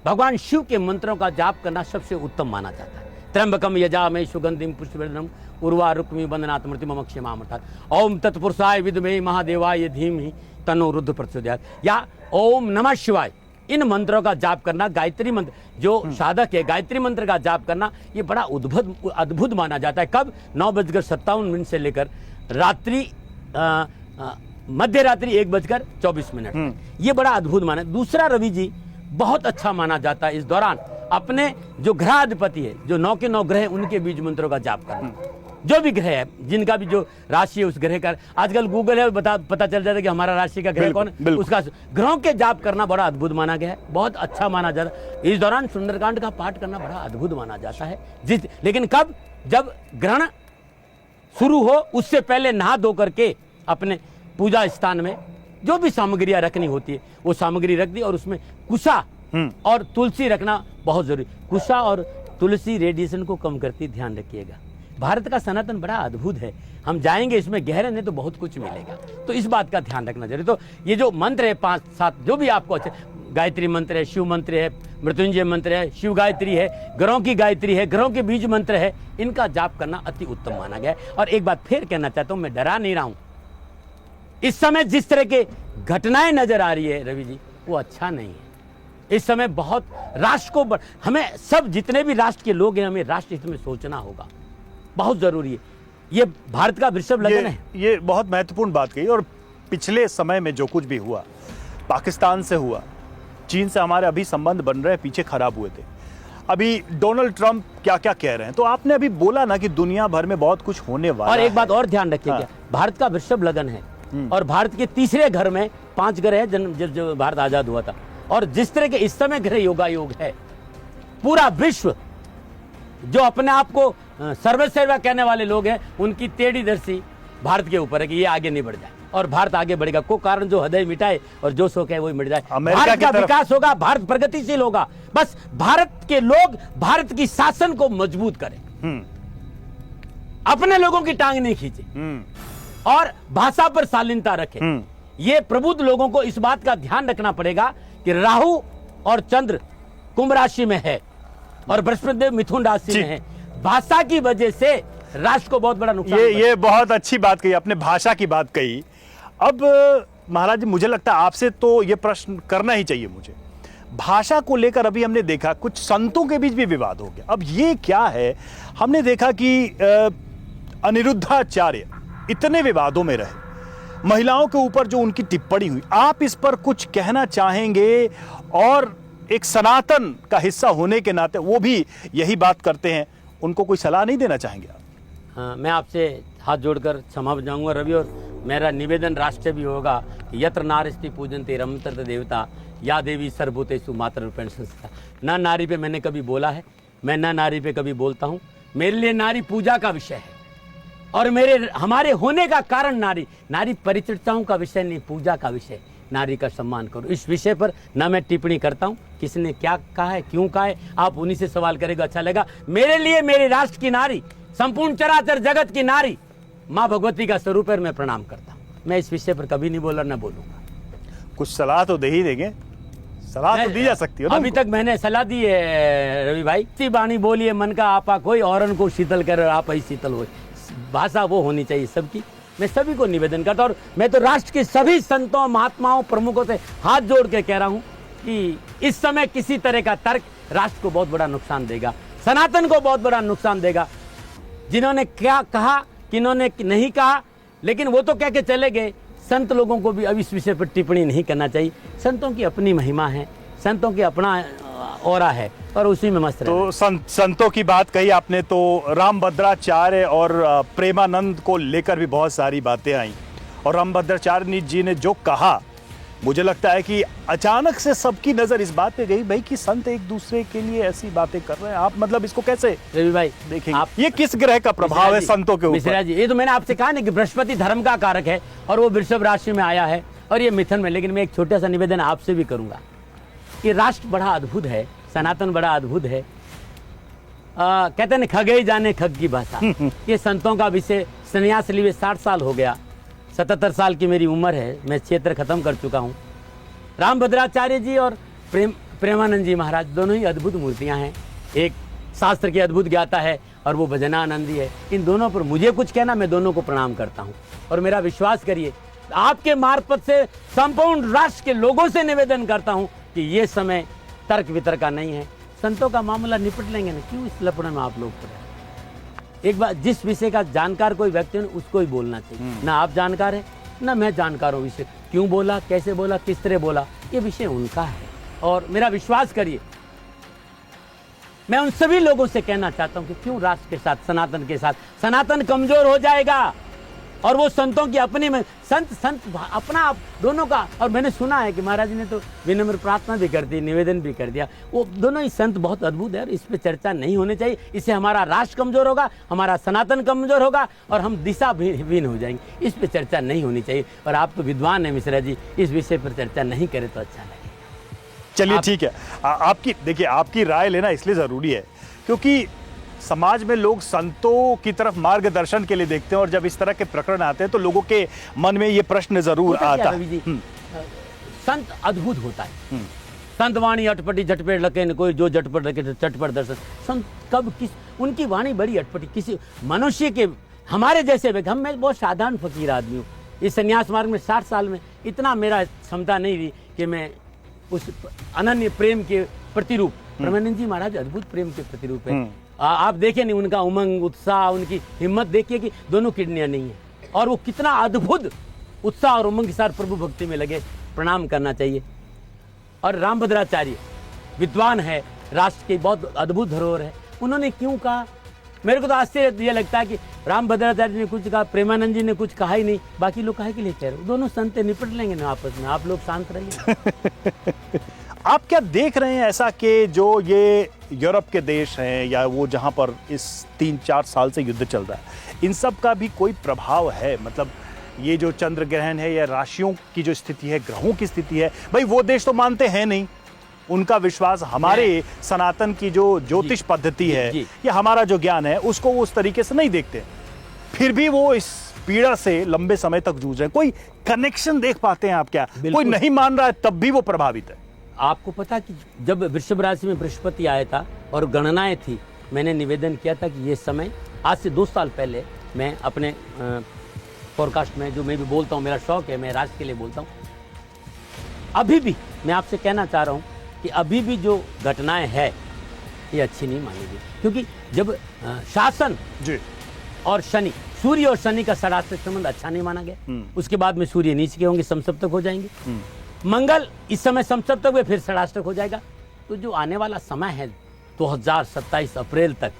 भगवान शिव के मंत्रों का जाप करना सबसे उत्तम माना जाता है। त्र्यंबकम यजामहे सुगंधिम पुष्टिवर्धनम उर्वारुकमिव बंधनात् मृत्युमोक्षमामृतात् ओम तत्पुरुषाय विद्महे महादेवाय धीमहि तन्नो रुद्र प्रचोदयात् या ओम नमः शिवाय, इन मंत्रों का जाप करना, गायत्री मंत्र जो साधक है गायत्री मंत्र का जाप करना, ये बड़ा अद्भुत माना जाता है। कब? 9:57 से लेकर रात्रि मध्य रात्रि 1:24। ये बड़ा अद्भुत माना। दूसरा, रवि जी बहुत अच्छा माना जाता है इस दौरान अपने जो ग्रहाधिपति है, जो 9 के 9 ग्रह, उनके बीज मंत्रों का जाप करना। जो भी ग्रह है, जिनका भी जो राशि है उस ग्रह का, आजकल गूगल है, पता चल जाता है कि हमारा राशि का ग्रह कौन है, उसका ग्रहों के जाप करना बड़ा अद्भुत माना गया है, बहुत अच्छा माना जाता है। इस दौरान सुंदरकांड का पाठ करना बड़ा अद्भुत माना जाता है। लेकिन कब? जब ग्रहण शुरू हो उससे पहले नहा धो करके अपने पूजा स्थान में जो भी सामग्रियां रखनी होती है वो सामग्री रख दी और उसमें कुशा और तुलसी रखना बहुत जरूरी। कुशा और तुलसी रेडिएशन को कम करती, ध्यान रखिएगा। भारत का सनातन बड़ा अद्भुत है। हम जाएंगे इसमें गहरे, नहीं तो बहुत कुछ मिलेगा। तो इस बात का ध्यान रखना जरूरी। तो ये जो मंत्र है 5-7 जो भी आपको अच्छे, गायत्री मंत्र है, शिव मंत्र है, मृत्युंजय मंत्र है, शिव गायत्री है, ग्रहों की गायत्री है, ग्रहों के बीज मंत्र है, इनका जाप करना अति उत्तम माना गया है। और एक बात फिर कहना चाहता हूं, मैं डरा नहीं रहा हूं। इस समय जिस तरह के घटनाएं नजर आ रही है रवि जी, वो अच्छा नहीं है। इस समय बहुत राष्ट्र को हमें सब जितने भी राष्ट्र के लोग हैं, हमें राष्ट्र हित में सोचना होगा, बहुत जरूरी है। ये भारत का वृषभ लगन है। ये बहुत महत्वपूर्ण बात कही। और पिछले समय में जो कुछ भी हुआ, पाकिस्तान से हुआ, चीन से हमारे अभी संबंध बन रहे हैं, पीछे खराब हुए थे। अभी डोनाल्ड ट्रंप क्या क्या कह रहे हैं। तो आपने अभी बोला ना कि दुनिया भर में बहुत कुछ होने वाला और है। एक बात और ध्यान रखिएगा, हाँ। भारत का वृषभ लगन है और भारत के तीसरे घर में 5 ग्रह है जब भारत आजाद हुआ था। और जिस तरह के इस समय ग्रह योगायोग है, पूरा विश्व जो अपने आप को सर्वसेवा कहने वाले लोग हैं, उनकी टेढ़ी दर्शी भारत के ऊपर है कि ये आगे नहीं बढ़ जाए और भारत आगे बढ़ेगा। को कारण जो हृदय मिटाए और जो शोक है वही मिट जाए। भारत का विकास होगा, भारत प्रगतिशील होगा। बस भारत के लोग भारत की शासन को मजबूत करें, अपने लोगों की टांग नहीं खींचे और भाषा पर शालीनता रखें। ये प्रबुद्ध लोगों को इस बात का ध्यान रखना पड़ेगा कि राहु और चंद्र कुंभ राशि में है और बृहस्पति देव मिथुन राशि में है। भाषा की वजह से राष्ट्र को बहुत बड़ा नुकसान। ये बहुत अच्छी बात कही आपने, भाषा की बात कही। अब महाराज जी, मुझे लगता है आपसे तो ये प्रश्न करना ही चाहिए मुझे। भाषा को लेकर अभी हमने देखा कुछ संतों के बीच भी विवाद हो गया। अब ये क्या है, हमने देखा कि अनिरुद्धाचार्य इतने विवादों में रहे, महिलाओं के ऊपर जो उनकी टिप्पणी हुई, आप इस पर कुछ कहना चाहेंगे? और एक सनातन का हिस्सा होने के नाते वो भी यही बात करते हैं, उनको कोई सलाह नहीं देना चाहेंगे आप? हाँ, मैं आपसे हाथ जोड़कर क्षमा जाऊंगा रवि, और मेरा निवेदन राष्ट्र से भी होगा कि यत्र नारीस्ति पूजन्ते रमन्ते देवता या देवी सर्वभूतेषु मातृरूपेण संस्थिता। ना नारी पे मैंने कभी बोला है, मैं ना नारी पे कभी बोलता हूँ। मेरे लिए नारी पूजा का विषय है और हमारे होने का कारण नारी परिचर्चाओं का विषय नहीं, पूजा का विषय। नारी का सम्मान करो, इस विषय पर ना मैं टिप्पणी करता हूं। किसने क्या कहा है, क्यों कहा है, आप उन्हीं से सवाल करेगा, अच्छा लगेगा। मेरे लिए मेरे राष्ट्र की नारी, संपूर्ण चराचर जगत की नारी माँ भगवती का स्वरूप है, मैं प्रणाम करता हूं। मैं इस विषय पर कभी नहीं बोला, ना बोलूंगा। कुछ सलाह तो दे ही देंगे, सलाह तो दी जा सकती है ना? अभी तक मैंने सलाह दी है रवि भाई। सी बाणी बोलिए मन का आपा कोई, औरन को शीतल करे आप ही शीतल हो। भाषा वो होनी चाहिए सबकी। मैं सभी को निवेदन करता हूं और मैं तो राष्ट्र के सभी संतों, महात्माओं, प्रमुखों से हाथ जोड़ के कह रहा हूं कि इस समय किसी तरह का तर्क राष्ट्र को बहुत बड़ा नुकसान देगा, सनातन को बहुत बड़ा नुकसान देगा। जिन्होंने क्या कहा, किन्होंने नहीं कहा, लेकिन वो तो कह के चले गए। संत लोगों को भी अब इस विषय पर टिप्पणी नहीं करना चाहिए। संतों की अपनी महिमा है, संतों की अपना औरा है और उसी में मस्त तो संतों की बात कही आपने, तो रामभद्राचार्य और प्रेमानंद को लेकर भी बहुत सारी बातें आई और रामभद्राचार्य जी ने जो कहा, मुझे लगता है कि अचानक से सबकी नजर इस बात पे गई भाई कि संत एक दूसरे के लिए ऐसी बातें कर रहे हैं। आप मतलब इसको कैसे रवि भाई देखेंगे? आप ये किस ग्रह का प्रभाव है संतों के ऊपर? मिश्रा जी, ये तो मैंने आपसे कहा ना कि बृहस्पति धर्म का कारक है और वो वृषभ राशि में आया है और ये मिथुन में। लेकिन मैं एक छोटा सा निवेदन आपसे भी करूंगा कि राष्ट्र बड़ा अद्भुत है, सनातन बड़ा अद्भुत है। कहते हैं खगे ही जाने खग की भाषा। ये संतों का विषय, संन्यास लिए 60 साल हो गया, 77 साल की मेरी उम्र है, मैं क्षेत्र खत्म कर चुका हूँ। रामभद्राचार्य जी और प्रेमानंद जी महाराज दोनों ही अद्भुत मूर्तियाँ हैं। एक शास्त्र की अद्भुत ज्ञाता है और वो भजनानंदी है। इन दोनों पर मुझे कुछ कहना, मैं दोनों को प्रणाम करता हूँ। और मेरा विश्वास करिए, आपके मार्फत से संपूर्ण राष्ट्र के लोगों से निवेदन करता हूँ कि ये समय तर्क वितर्क का नहीं है। संतों का मामला निपट लेंगे ना, क्यों इस लफड़े में आप लोग पड़े? एक बार जिस विषय का जानकार कोई व्यक्ति है उसको ही बोलना चाहिए। ना आप जानकार है ना मैं जानकार हूँ विषय, क्यों बोला, कैसे बोला, किस तरह बोला, ये विषय उनका है। और मेरा विश्वास करिए, मैं उन सभी लोगों से कहना चाहता हूँ कि क्यों राष्ट्र के साथ, सनातन के साथ, सनातन कमजोर हो जाएगा। और वो संतों की अपनी में संत अपना आप दोनों का। और मैंने सुना है कि महाराज ने तो विनम्र प्रार्थना भी कर दी, निवेदन भी कर दिया। वो दोनों ही संत बहुत अद्भुत है और इस पे चर्चा नहीं होनी चाहिए। इससे हमारा राष्ट्र कमजोर होगा, हमारा सनातन कमजोर होगा और हम दिशा विहीन हो जाएंगे। इस पे चर्चा नहीं होनी चाहिए। और आप तो विद्वान हैं मिश्रा जी, इस विषय पर चर्चा नहीं करें तो अच्छा लगेगा। चलिए ठीक है, आपकी देखिए, आपकी राय लेना इसलिए जरूरी है क्योंकि समाज में लोग संतों की तरफ मार्गदर्शन के लिए देखते हैं और जब इस तरह के प्रकरण आते हैं तो लोगों के मन में ये प्रश्न जरूर होता क्या आता रवि जी? है। संत अद्भुत होता है। संत वाणी अटपटी झटपेट लगे न कोई जो झटपट लगे चटपट दर्शन। संत कब किस उनकी वाणी बड़ी अटपटी, किसी मनुष्य के हमारे जैसे व्यक्ति, मैं बहुत साधारण फकीर आदमी हूँ। इस संन्यास मार्ग में 60 साल में इतना मेरा क्षमता नहीं रही कि मैं उस अनन्य प्रेम के प्रतिरूप, ब्रह्मानंद जी महाराज अद्भुत प्रेम के प्रतिरूप है। आप देखें नहीं उनका उमंग उत्साह, उनकी हिम्मत देखिए कि दोनों किडनियां नहीं है और वो कितना अद्भुत उत्साह और उमंग के साथ प्रभु भक्ति में लगे। प्रणाम करना चाहिए। और रामभद्राचार्य विद्वान है, राष्ट्र की बहुत अद्भुत धरोहर है। उन्होंने क्यों कहा, मेरे को तो आश्चर्य ये लगता है कि रामभद्राचार्य ने कुछ कहा, प्रेमानंद जी ने कुछ कहा ही नहीं, बाकी लोग काहे के लिए कह रहे हो? दोनों संत निपट लेंगे ना आपस में, आप लोग शांत रहिए। आप क्या देख रहे हैं ऐसा कि जो ये यूरोप के देश हैं या वो जहां पर इस 3-4 साल से युद्ध चल रहा है, इन सब का भी कोई प्रभाव है? मतलब ये जो चंद्र ग्रहण है या राशियों की जो स्थिति है, ग्रहों की स्थिति है, भाई वो देश तो मानते हैं नहीं, उनका विश्वास हमारे सनातन की जो ज्योतिष पद्धति है या हमारा जो ज्ञान है उसको वो उस तरीके से नहीं देखते, फिर भी वो इस पीड़ा से लंबे समय तक जूझ रहे हैं। कोई कनेक्शन देख पाते हैं आप क्या? कोई नहीं मान रहा है तब भी वो प्रभावित है। आपको पता कि जब वृषभ राशि में बृहस्पति आया था और गणनाएं थी, मैंने निवेदन किया था कि ये समय आज से 2 साल पहले मैं अपने पॉडकास्ट में, जो मैं भी बोलता हूँ, मेरा शौक है, मैं राष्ट्र के लिए बोलता हूँ। अभी भी मैं आपसे कहना चाह रहा हूँ कि अभी भी जो घटनाएं है ये अच्छी नहीं मानी गई, क्योंकि जब शासन जी और शनि, सूर्य और शनि का षडाष्टक संबंध अच्छा नहीं माना गया। उसके बाद में सूर्य नीच के होंगे, समसप्तक हो जाएंगे। मंगल इस समय समसप्तक में, फिर षडाष्टक हो जाएगा। तो जो आने वाला समय है 2027 अप्रैल तक,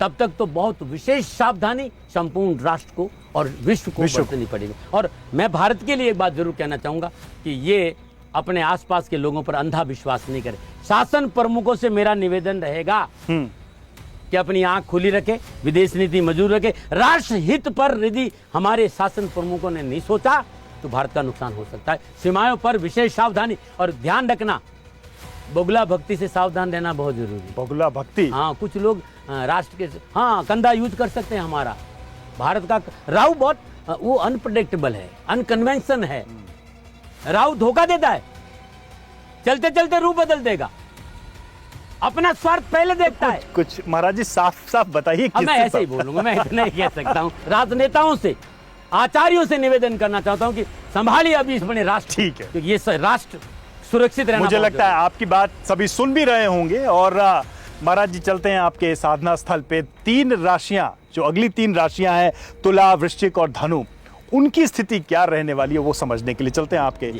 तब तक तो बहुत विशेष सावधानी संपूर्ण राष्ट्र को और विश्व को बरतनी पड़ेगी। और मैं भारत के लिए एक बात जरूर कहना चाहूंगा कि ये अपने आसपास के लोगों पर अंधा विश्वास नहीं करे। शासन प्रमुखों से मेरा निवेदन रहेगा कि अपनी आंख खुली रखे, विदेश नीति मजबूत रखे। राष्ट्र हित पर यदि हमारे शासन प्रमुखों ने नहीं सोचा तो भारत का नुकसान हो सकता है। सीमाओं पर विशेष सावधानी और ध्यान रखना, बगुला भक्ति से सावधान रहना बहुत जरूरी है। बगुला भक्ति, हाँ, कुछ लोग राष्ट्र के कंधा यूज कर सकते हैं। हमारा भारत का राहु बहुत वो अनप्रेडिक्टेबल है, अनकन्वेंशन है। राहु धोखा देता है, चलते चलते रूप बदल देगा, अपना स्वार्थ पहले देखता है। कुछ महाराज जी साफ साफ बताइए। मैं ऐसे ही बोलूंगा, मैं इतना ही कह सकता हूँ। राजनेताओं से, आचार्यों से निवेदन करना चाहता हूँ कि संभालिए अभी अपने राष्ट्र, ठीक है, क्योंकि ये राष्ट्र सुरक्षित रहना। मुझे लगता है आपकी बात सभी सुन भी रहे होंगे। और महाराज जी चलते हैं आपके साधना स्थल पे। 3 राशियां, जो अगली 3 राशियां हैं, तुला, वृश्चिक और धनु, उनकी स्थिति क्या रहने वाली है वो समझने के लिए चलते हैं आपके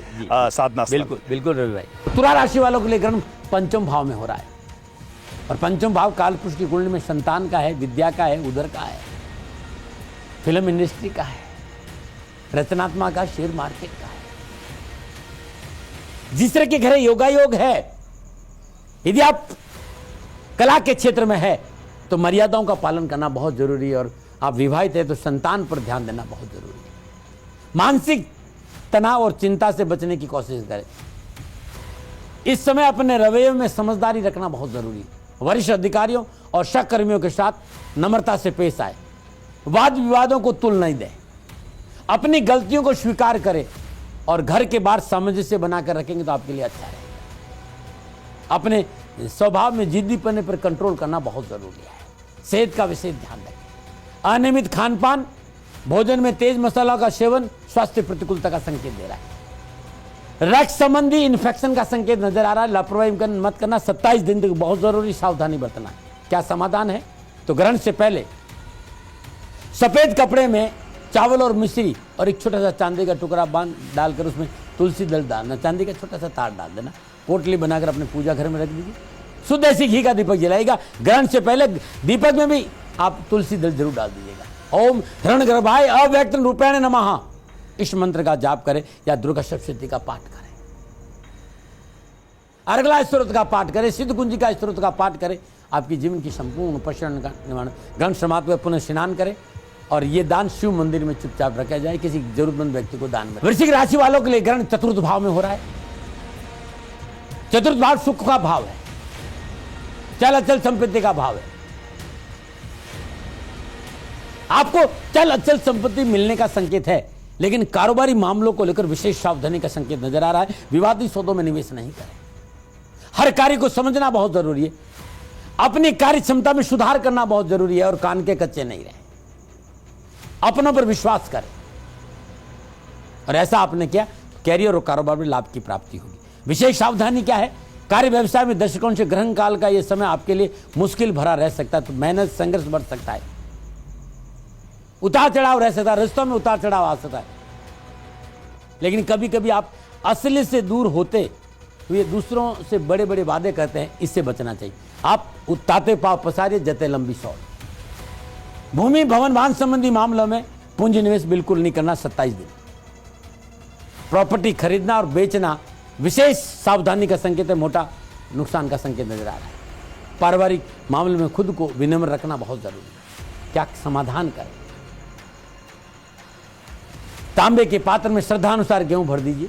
साधना स्थल। बिल्कुल बिल्कुल रवि भाई। तुला राशि वालों के लिए ग्रहण 5वें भाव में हो रहा है और 5वां भाव कालपुरुष की कुंडली में संतान का है, विद्या का है, उदर का है, फिल्म इंडस्ट्री का है, रचनात्मक का, शेयर मार्केट का है। जिस तरह के घर योगायोग है, यदि आप कला के क्षेत्र में है तो मर्यादाओं का पालन करना बहुत जरूरी है। और आप विवाहित है तो संतान पर ध्यान देना बहुत जरूरी है। मानसिक तनाव और चिंता से बचने की कोशिश करें। इस समय अपने रवैये में समझदारी रखना बहुत जरूरी है। वरिष्ठ अधिकारियों और सहकर्मियों के साथ नम्रता से पेश आए, वाद विवादों को तुल नहीं दें, अपनी गलतियों को स्वीकार करें और घर के बाहर सामंजस्य बनाकर रखेंगे तो आपके लिए अच्छा है। अपने स्वभाव में जिद्दीपने पर कंट्रोल करना बहुत जरूरी है। सेहत का विशेष ध्यान रखें। अनियमित खान पान, भोजन में तेज मसाला का सेवन स्वास्थ्य प्रतिकूलता का संकेत दे रहा है। रक्त संबंधी इन्फेक्शन का संकेत नजर आ रहा है। लापरवाही मत करना। 27 दिन तक बहुत जरूरी सावधानी बरतना है। क्या समाधान है? तो ग्रहण से पहले सफेद कपड़े में चावल और मिश्री और एक छोटा सा चांदी का टुकड़ा बांध डालकर उसमें तुलसी दल डालना, चांदी का छोटा सा तार डाल देना, पोटली बनाकर अपने पूजा घर में रख दीजिए। शुद्ध देसी घी का दीपक जलाएगा। ग्रहण से पहले दीपक में भी आप तुलसी दल जरूर डाल दीजिएगा। ओम हिरण्यगर्भाय अव्यक्त रूपेण नमः, इस मंत्र का जाप करें या दुर्गा सप्तशती का पाठ करें, अर्गला स्तोत्र का पाठ करें, सिद्ध कुंजी का स्तोत्र का पाठ करें। आपकी जीवन की संपूर्ण उपासना का निर्माण। ग्रहण समाप्त हुए पुनः स्नान करें और ये दान शिव मंदिर में चुपचाप रखा जाए, किसी जरूरतमंद व्यक्ति को दान में। वृश्चिक राशि वालों के लिए ग्रहण 4th भाव में हो रहा है। 4th भाव सुख का भाव है, चल अचल संपत्ति का भाव है। आपको चल अचल संपत्ति मिलने का संकेत है, लेकिन कारोबारी मामलों को लेकर विशेष सावधानी का संकेत नजर आ रहा है। विवादित सौदों में निवेश नहीं करें। हर कार्य को समझना बहुत जरूरी है। अपनी कार्य क्षमता में सुधार करना बहुत जरूरी है और कान के कच्चे नहीं रहे। अपनों पर विश्वास करें और ऐसा आपने किया, कैरियर और कारोबार में लाभ की प्राप्ति होगी। विशेष सावधानी क्या है? कार्य व्यवसाय में दशकों से ग्रहण काल का यह समय आपके लिए मुश्किल भरा रह सकता है, तो मेहनत संघर्ष बढ़ सकता है, उतार चढ़ाव रह सकता है, रिश्तों में उतार चढ़ाव आ सकता है। लेकिन कभी कभी आप असली से दूर होते हुए दूसरों से बड़े बड़े वादे करते हैं, इससे बचना चाहिए। आप उताते पाव पसारिए, जते लंबी सौर। भूमि भवन वाहन संबंधी मामलों में पूंजी निवेश बिल्कुल नहीं करना। 27 दिन प्रॉपर्टी खरीदना और बेचना विशेष सावधानी का संकेत है, मोटा नुकसान का संकेत नजर आ रहा है। पारिवारिक मामले में खुद को विनम्र रखना बहुत जरूरी है। क्या समाधान करें? तांबे के पात्र में श्रद्धानुसार गेहूं भर दीजिए,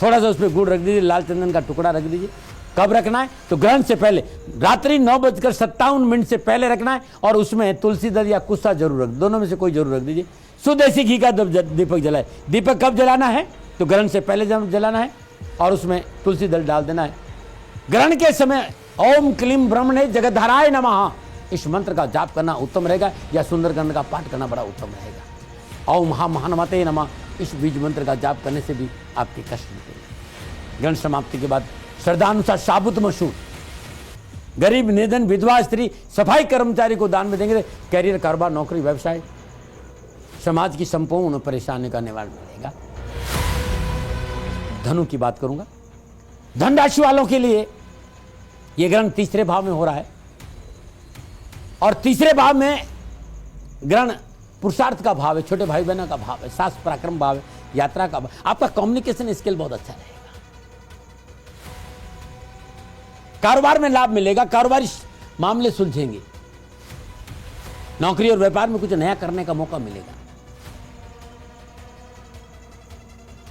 थोड़ा सा उसमें गुड़ रख दीजिए, लाल चंदन का टुकड़ा रख दीजिए। कब रखना है? तो ग्रहण से पहले, रात्रि 9:57 से पहले रखना है। और उसमें तुलसी दल या कुस्सा जरूर रख, दोनों में से कोई जरूर रख दीजिए। स्वदेशी घी का दीपक जलाए। दीपक कब जलाना है? तो ग्रहण से पहले जलाना है और उसमें तुलसी दल डाल देना है। ग्रहण के समय ओम क्लीम ब्रह्मणे जगद्धाराय नमः इस मंत्र का जाप करना उत्तम रहेगा, या सुंदरकांड का पाठ करना बड़ा उत्तम रहेगा। ओम महामते नमः इस बीज मंत्र का जाप करने से भी आपके कष्ट मिटेंगे। ग्रहण समाप्ति के बाद श्रद्धानुसार साबुत मसूर गरीब, निर्धन, विधवा स्त्री, सफाई कर्मचारी को दान में देंगे। कैरियर, कारोबार, नौकरी, व्यवसाय, समाज की संपूर्ण परेशानी का निवारण मिलेगा। धनु की बात करूंगा। धन राशि वालों के लिए यह ग्रहण तीसरे भाव में हो रहा है और तीसरे भाव में ग्रहण पुरुषार्थ का भाव है, छोटे भाई बहनों का भाव है, साहस पराक्रम भाव है, यात्रा का भाव। आपका कम्युनिकेशन स्किल बहुत अच्छा रहेगा। कारोबार में लाभ मिलेगा, कारोबारी मामले सुलझेंगे। नौकरी और व्यापार में कुछ नया करने का मौका मिलेगा।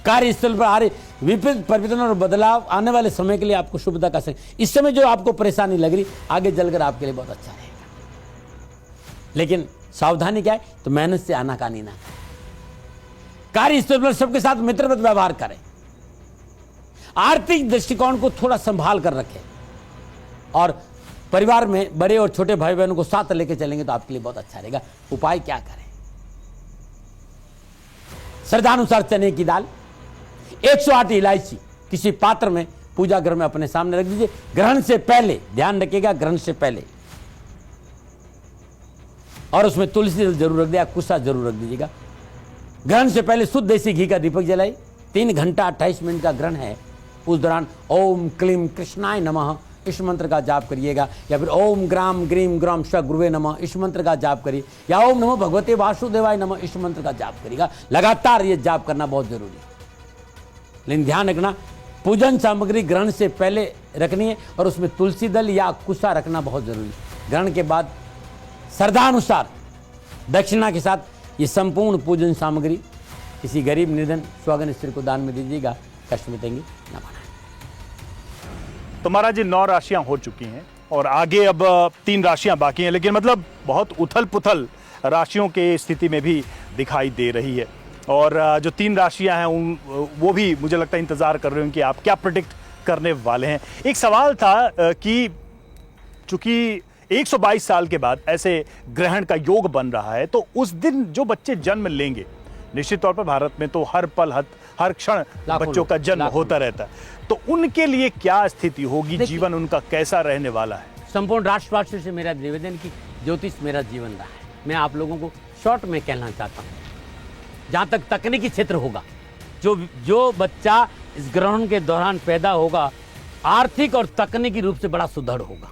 कार्यस्थल पर आ रहे विपरीत परिवर्तन और बदलाव आने वाले समय के लिए आपको शुभता का संकेत। इस समय जो आपको परेशानी लग रही, आगे चलकर आपके लिए बहुत अच्छा रहेगा। लेकिन सावधानी क्या है? तो मेहनत से आनाकानी ना करें। कार्यस्थल पर सबके साथ मित्रवत व्यवहार करें। आर्थिक दृष्टिकोण को थोड़ा संभाल कर रखें और परिवार में बड़े और छोटे भाई बहनों को साथ लेकर चलेंगे तो आपके लिए बहुत अच्छा रहेगा। उपाय क्या करें? श्रद्धानुसार चने की दाल, 108 इलायची किसी पात्र में पूजा घर में अपने सामने रख दीजिए। ग्रहण से पहले, ध्यान रखिएगा, ग्रहण से पहले। और उसमें तुलसी दल जरूर रख दिया, कुस्सा जरूर रख दीजिएगा। ग्रहण से पहले शुद्ध देसी घी का दीपक जलाइए। 3 घंटा 28 मिनट का ग्रहण है, उस दौरान ओम क्लीम कृष्णाय नमः इस मंत्र का जाप करिएगा, या फिर ओम ग्राम ग्रीम ग्राम श गुरुवे नमः इस मंत्र का जाप करिए, या ओम नमो भगवते वासुदेवाय नमः इस मंत्र का जाप करिएगा। लगातार ये जाप करना बहुत जरूरी है। लेकिन ध्यान रखना, पूजन सामग्री ग्रहण से पहले रखनी है और उसमें तुलसी दल या कुस्सा रखना बहुत जरूरी है। ग्रहण के बाद श्रद्धानुसार दक्षिणा के साथ ये संपूर्ण पूजन सामग्री किसी गरीब, निर्धन, स्वगन स्त्री को दान में दीजिएगा। कष्ट मिटेंगे, न बनाए। तो महाराज जी 9 राशियां हो चुकी हैं और आगे अब 3 राशियां बाकी हैं, लेकिन मतलब बहुत उथल पुथल राशियों के स्थिति में भी दिखाई दे रही है। और जो 3 राशियां हैं वो भी मुझे लगता है इंतजार कर रहे हैं कि आप क्या प्रेडिक्ट करने वाले हैं। एक सवाल था कि चूंकि 122 साल के बाद ऐसे ग्रहण का योग बन रहा है, तो उस दिन जो बच्चे जन्म लेंगे, निश्चित तौर पर भारत में तो हर पल हर क्षण बच्चों का जन्म होता रहता है, तो उनके लिए क्या स्थिति होगी, जीवन उनका कैसा रहने वाला है? संपूर्ण राष्ट्रवासियों से मेरा निवेदन कि ज्योतिष मेरा जीवन रहा है। मैं आप लोगों को शॉर्ट में कहना चाहता हूँ, जहां तक तकनीकी क्षेत्र होगा, जो बच्चा इस ग्रहण के दौरान पैदा होगा, आर्थिक और तकनीकी रूप से बड़ा सुदृढ़ होगा,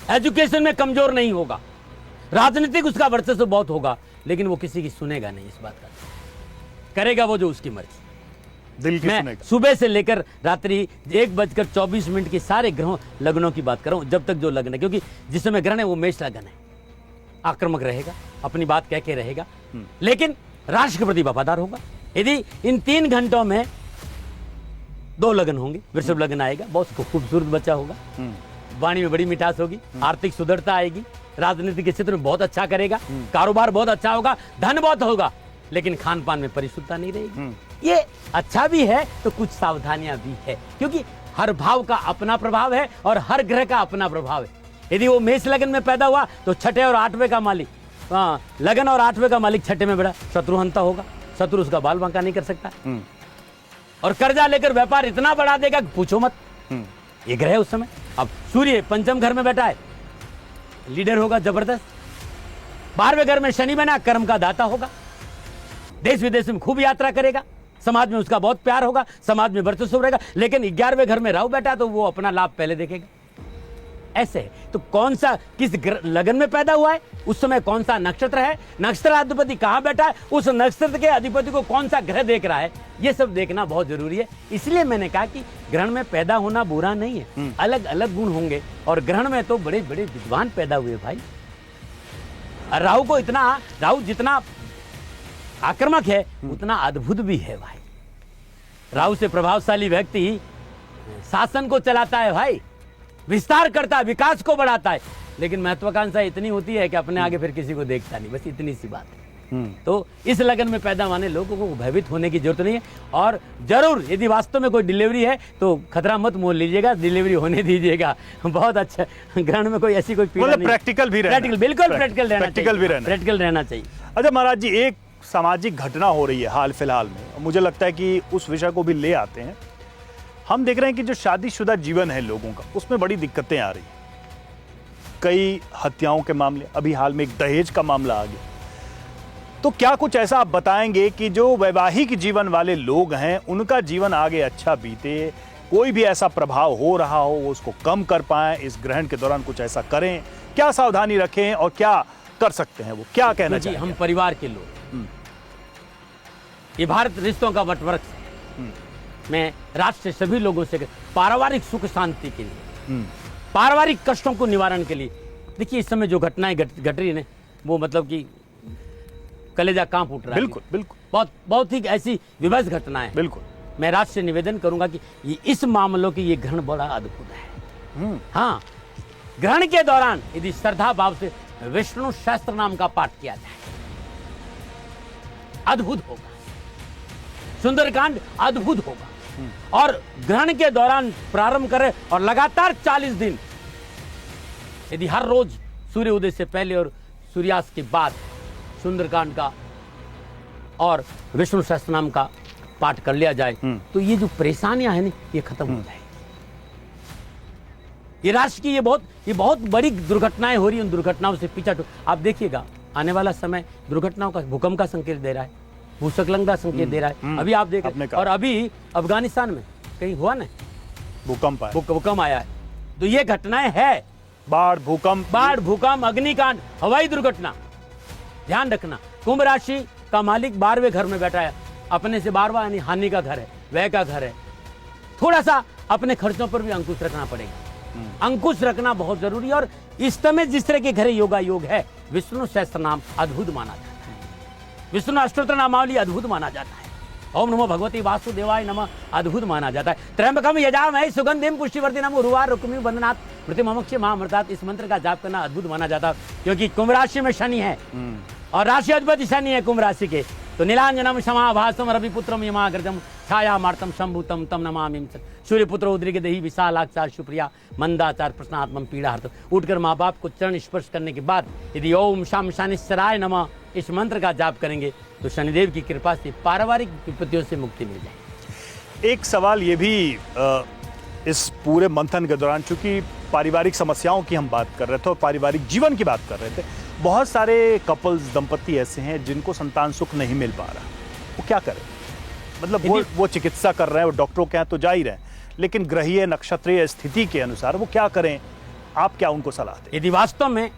एजुकेशन में कमजोर नहीं होगा, राजनीतिक उसका वर्चस्व बहुत होगा, लेकिन वो किसी की सुनेगा नहीं। इस बात का करेगा वो जो उसकी मर्जी। दिल की मैं सुनेगा। सुबह से लेकर रात्रि 1:24 के सारे ग्रहों लग्नों की बात कर रहा हूं, जब तक जो लग्न है, क्योंकि जिस समय ग्रहण है वो मेष लग्न है, आक्रामक रहेगा, अपनी बात कह के रहेगा, लेकिन राशि के प्रति वफादार होगा। यदि इन 3 घंटों में 2 लग्न होंगे, वृषभ लग्न आएगा, बहुत खूबसूरत बच्चा होगा, वाणी में बड़ी मिठास होगी, आर्थिक सुदृढ़ता आएगी, राजनीति के क्षेत्र में बहुत अच्छा करेगा, कारोबार बहुत अच्छा होगा, धन बहुत होगा, लेकिन खान पान में परिशुद्धता नहीं रहेगी। ये अच्छा भी है तो कुछ सावधानियां भी है, क्योंकि हर भाव का अपना प्रभाव है और हर ग्रह का अपना प्रभाव है। यदि वो मेष लगन में पैदा हुआ तो छठे और आठवें का मालिक, लगन और आठवें का मालिक छठे में बड़ा शत्रुहंता होगा, शत्रु उसका बाल बांका नहीं कर सकता, और कर्जा लेकर व्यापार इतना बढ़ा देगा कि पूछो मत। ये ग्रह उस समय, अब सूर्य पंचम घर में बैठा है, लीडर होगा जबरदस्त। 12वें घर में शनि बना, कर्म का दाता होगा, देश विदेश में खूब यात्रा करेगा, समाज में उसका बहुत प्यार होगा, समाज में वर्चस्व रहेगा। लेकिन 11वें घर में राहु बैठा तो वो अपना लाभ पहले देखेगा। ऐसे है तो कौन सा किस लगन में पैदा हुआ है, उस समय कौन सा नक्षत्र है, नक्षत्र अधिपति कहां बैठा है, उस नक्षत्र के अधिपति को कौन सा ग्रह देख रहा है, ये सब देखना बहुत जरूरी है। इसलिए मैंने कहा कि ग्रहण में पैदा होना बुरा नहीं है, अलग अलग गुण होंगे, और ग्रहण में तो बड़े बड़े विद्वान पैदा हुए भाई। राहु जितना आक्रामक है उतना अद्भुत भी है भाई। राहु से प्रभावशाली व्यक्ति शासन को चलाता है भाई, विस्तार करता है, विकास को बढ़ाता है, लेकिन महत्वाकांक्षा इतनी होती है कि अपने आगे फिर किसी को देखता नहीं, बस इतनी सी बात है। तो इस लगन में पैदा होने लोगों को भयभीत होने की जरूरत नहीं है, और जरूर यदि वास्तव में कोई डिलीवरी है तो खतरा मत मोल लीजिएगा, डिलीवरी होने दीजिएगा। बहुत अच्छा, ग्रहण में कोई ऐसी कोई पीड़ा नहीं, प्रैक्टिकल भी रहना, बिल्कुल प्रैक्टिकल रहना चाहिए। अच्छा महाराज जी, एक सामाजिक घटना हो रही है हाल फिलहाल में, मुझे लगता है कि उस विषय को भी ले आते हैं। हम देख रहे हैं कि जो शादीशुदा जीवन है लोगों का, उसमें बड़ी दिक्कतें आ रही हैं। कई हत्याओं के मामले, अभी हाल में एक दहेज का मामला आ गया। तो क्या कुछ ऐसा आप बताएंगे कि जो वैवाहिक जीवन वाले लोग हैं उनका जीवन आगे अच्छा बीते, कोई भी ऐसा प्रभाव हो रहा हो वो उसको कम कर पाएं, इस ग्रहण के दौरान कुछ ऐसा करें, क्या सावधानी रखें और क्या कर सकते हैं, वो क्या कहना चाहिए? हम परिवार के लोग, ये भारत रिश्तों का वटवृक्ष है। मैं राष्ट्र से सभी लोगों से पारिवारिक सुख शांति के लिए, पारिवारिक कष्टों को निवारण के लिए, देखिए इस समय जो घटनाएं घट रही है, वो मतलब कि कलेजा कांप उठ रहा है। बिल्कुल बिल्कुल, बहुत ही ऐसी विभत्स घटनाएं। बिल्कुल, मैं राष्ट्र से निवेदन करूंगा कि ये इस मामलों की ये ग्रहण बड़ा अद्भुत है। हाँ, ग्रहण के दौरान यदि श्रद्धा भाव से विष्णु सहस्त्र नाम का पाठ किया जाए, अद्भुत होगा, सुंदरकांड अद्भुत होगा। और ग्रहण के दौरान प्रारंभ करें और लगातार 40 दिन यदि हर रोज सूर्य उदय से पहले और सूर्यास्त के बाद सुंदरकांड का और विष्णु सहस्त्र नाम का पाठ कर लिया जाए, तो ये जो परेशानियां हैं ना, ये खत्म हो जाएगी। ये राष्ट्र की ये बहुत बड़ी दुर्घटनाएं हो रही हैं, उन दुर्घटनाओं से पीछा आप देखिएगा, आने वाला समय दुर्घटनाओं का, भूकंप का संकेत दे रहा है, भूस्खलन का संकेत दे रहा है। अभी आप देख रहे हैं, और अभी अफगानिस्तान में कहीं हुआ ना भूकंप आया है, तो ये घटनाएं है, बाढ़, भूकंप, अग्निकांड, हवाई दुर्घटना। ध्यान रखना, कुंभ राशि का मालिक 12वें घर में बैठा है, अपने से 12वां यानी हानि का घर है, व्यय का घर है। थोड़ा सा अपने खर्चों पर भी अंकुश रखना पड़ेगा, अंकुश रखना बहुत जरूरी है। और इस समय जिस तरह के घर योगा योग है, विष्णु सहस्त्र नाम अद्भुत माना जाता है, विष्णु अष्टोत्तर नामावली अद्भुत माना जाता है, ओम नमो भगवती वासुदेवाय नमः अद्भुत माना जाता है। त्र्यंबकम यजामहे सुगंधिम पुष्टिवर्धनम उर्वार रुक्मी वंदनात् प्रतिमोक्ष महामृतात्, इस मंत्र का जाप करना अद्भुत माना जाता है, क्योंकि कुंभ राशि में शनि है और राशि अधिपति शनि है कुंभ राशि के। तो नीलांजनम समाभासम रविपुत्रम यमाग्रजम छायामार्तम शंभुतम तम नमामि सूर्यपुत्र उद्रिक देहि विशालाक्षार सुप्रिया मंदाचार प्रश्नात्मम पीड़ाहर्त। उठकर माँ बाप को चरण स्पर्श करने के बाद यदि ओम शाम शनिश्चराय नमः इस मंत्र का जाप करेंगे तो शनिदेव की कृपा से पारिवारिक विपत्तियों से मुक्ति मिल जाएगी। एक सवाल ये भी इस पूरे मंथन के दौरान, चूंकि पारिवारिक समस्याओं की हम बात कर रहे थे और पारिवारिक जीवन की बात कर रहे थे, बहुत सारे कपल्स, दंपति ऐसे हैं जिनको संतान सुख नहीं मिल पा रहा, वो क्या करें? मतलब वो चिकित्सा कर रहे हैं, वो डॉक्टरों के यहाँ तो जा ही रहे हैं, लेकिन ग्रहीय नक्षत्रीय स्थिति के अनुसार वो क्या करें? आप क्या उनको सलाह दें? यदि वास्तव में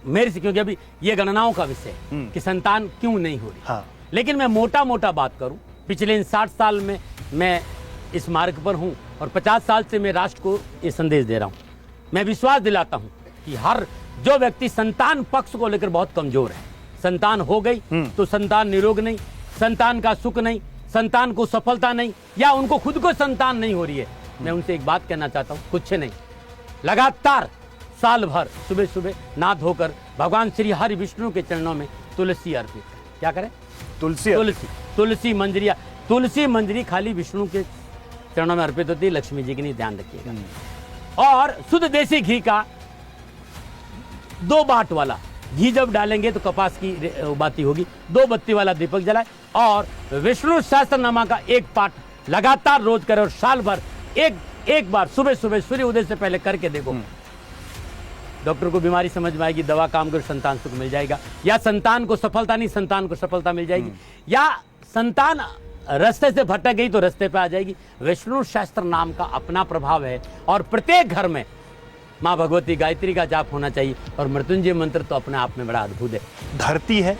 मेरे से, क्योंकि अभी ये गणनाओं का विषय है कि संतान क्यों नहीं हो रही, हाँ। लेकिन मैं मोटा बात करूं, पिछले इन 60 साल में मैं इस मार्ग पर हूं और 50 साल से मैं राष्ट्र को ये संदेश दे रहा हूं। मैं विश्वास दिलाता हूं कि हर जो व्यक्ति संतान पक्ष को लेकर बहुत कमजोर है, संतान हो गई तो संतान निरोग नहीं, संतान का सुख नहीं, संतान को सफलता नहीं, या उनको खुद को संतान नहीं हो रही है, मैं उनसे एक बात कहना चाहता हूं, कुछ नहीं, लगातार साल भर सुबह सुबह नहा धोकर भगवान श्री हरि विष्णु के चरणों में तुलसी अर्पित करें। क्या करें? तुलसी तुलसी मंजरी। तुलसी मंजरी खाली विष्णु के चरणों में अर्पित होती है, लक्ष्मी जी की नहीं, ध्यान रखिएगा। और शुद्ध देसी घी का 2 बाट वाला घी जब डालेंगे तो कपास की बाती होगी। 2 बत्ती वाला दीपक जलाए और विष्णु सहस्त्रनामा का 1 पाठ लगातार रोज करें और साल भर एक बार सुबह सुबह सूर्य उदय से पहले करके देखो। डॉक्टर को बीमारी समझ में आएगी, दवा काम कर, संतान सुख मिल जाएगा। या संतान को सफलता नहीं, संतान को सफलता मिल जाएगी। या संतान रास्ते से भटक गई तो रास्ते पे आ जाएगी। विष्णु सहस्त्र नाम का अपना प्रभाव है और प्रत्येक घर में माँ भगवती गायत्री का जाप होना चाहिए। और मृत्युंजय मंत्र तो अपने आप में बड़ा अद्भुत है। धरती है,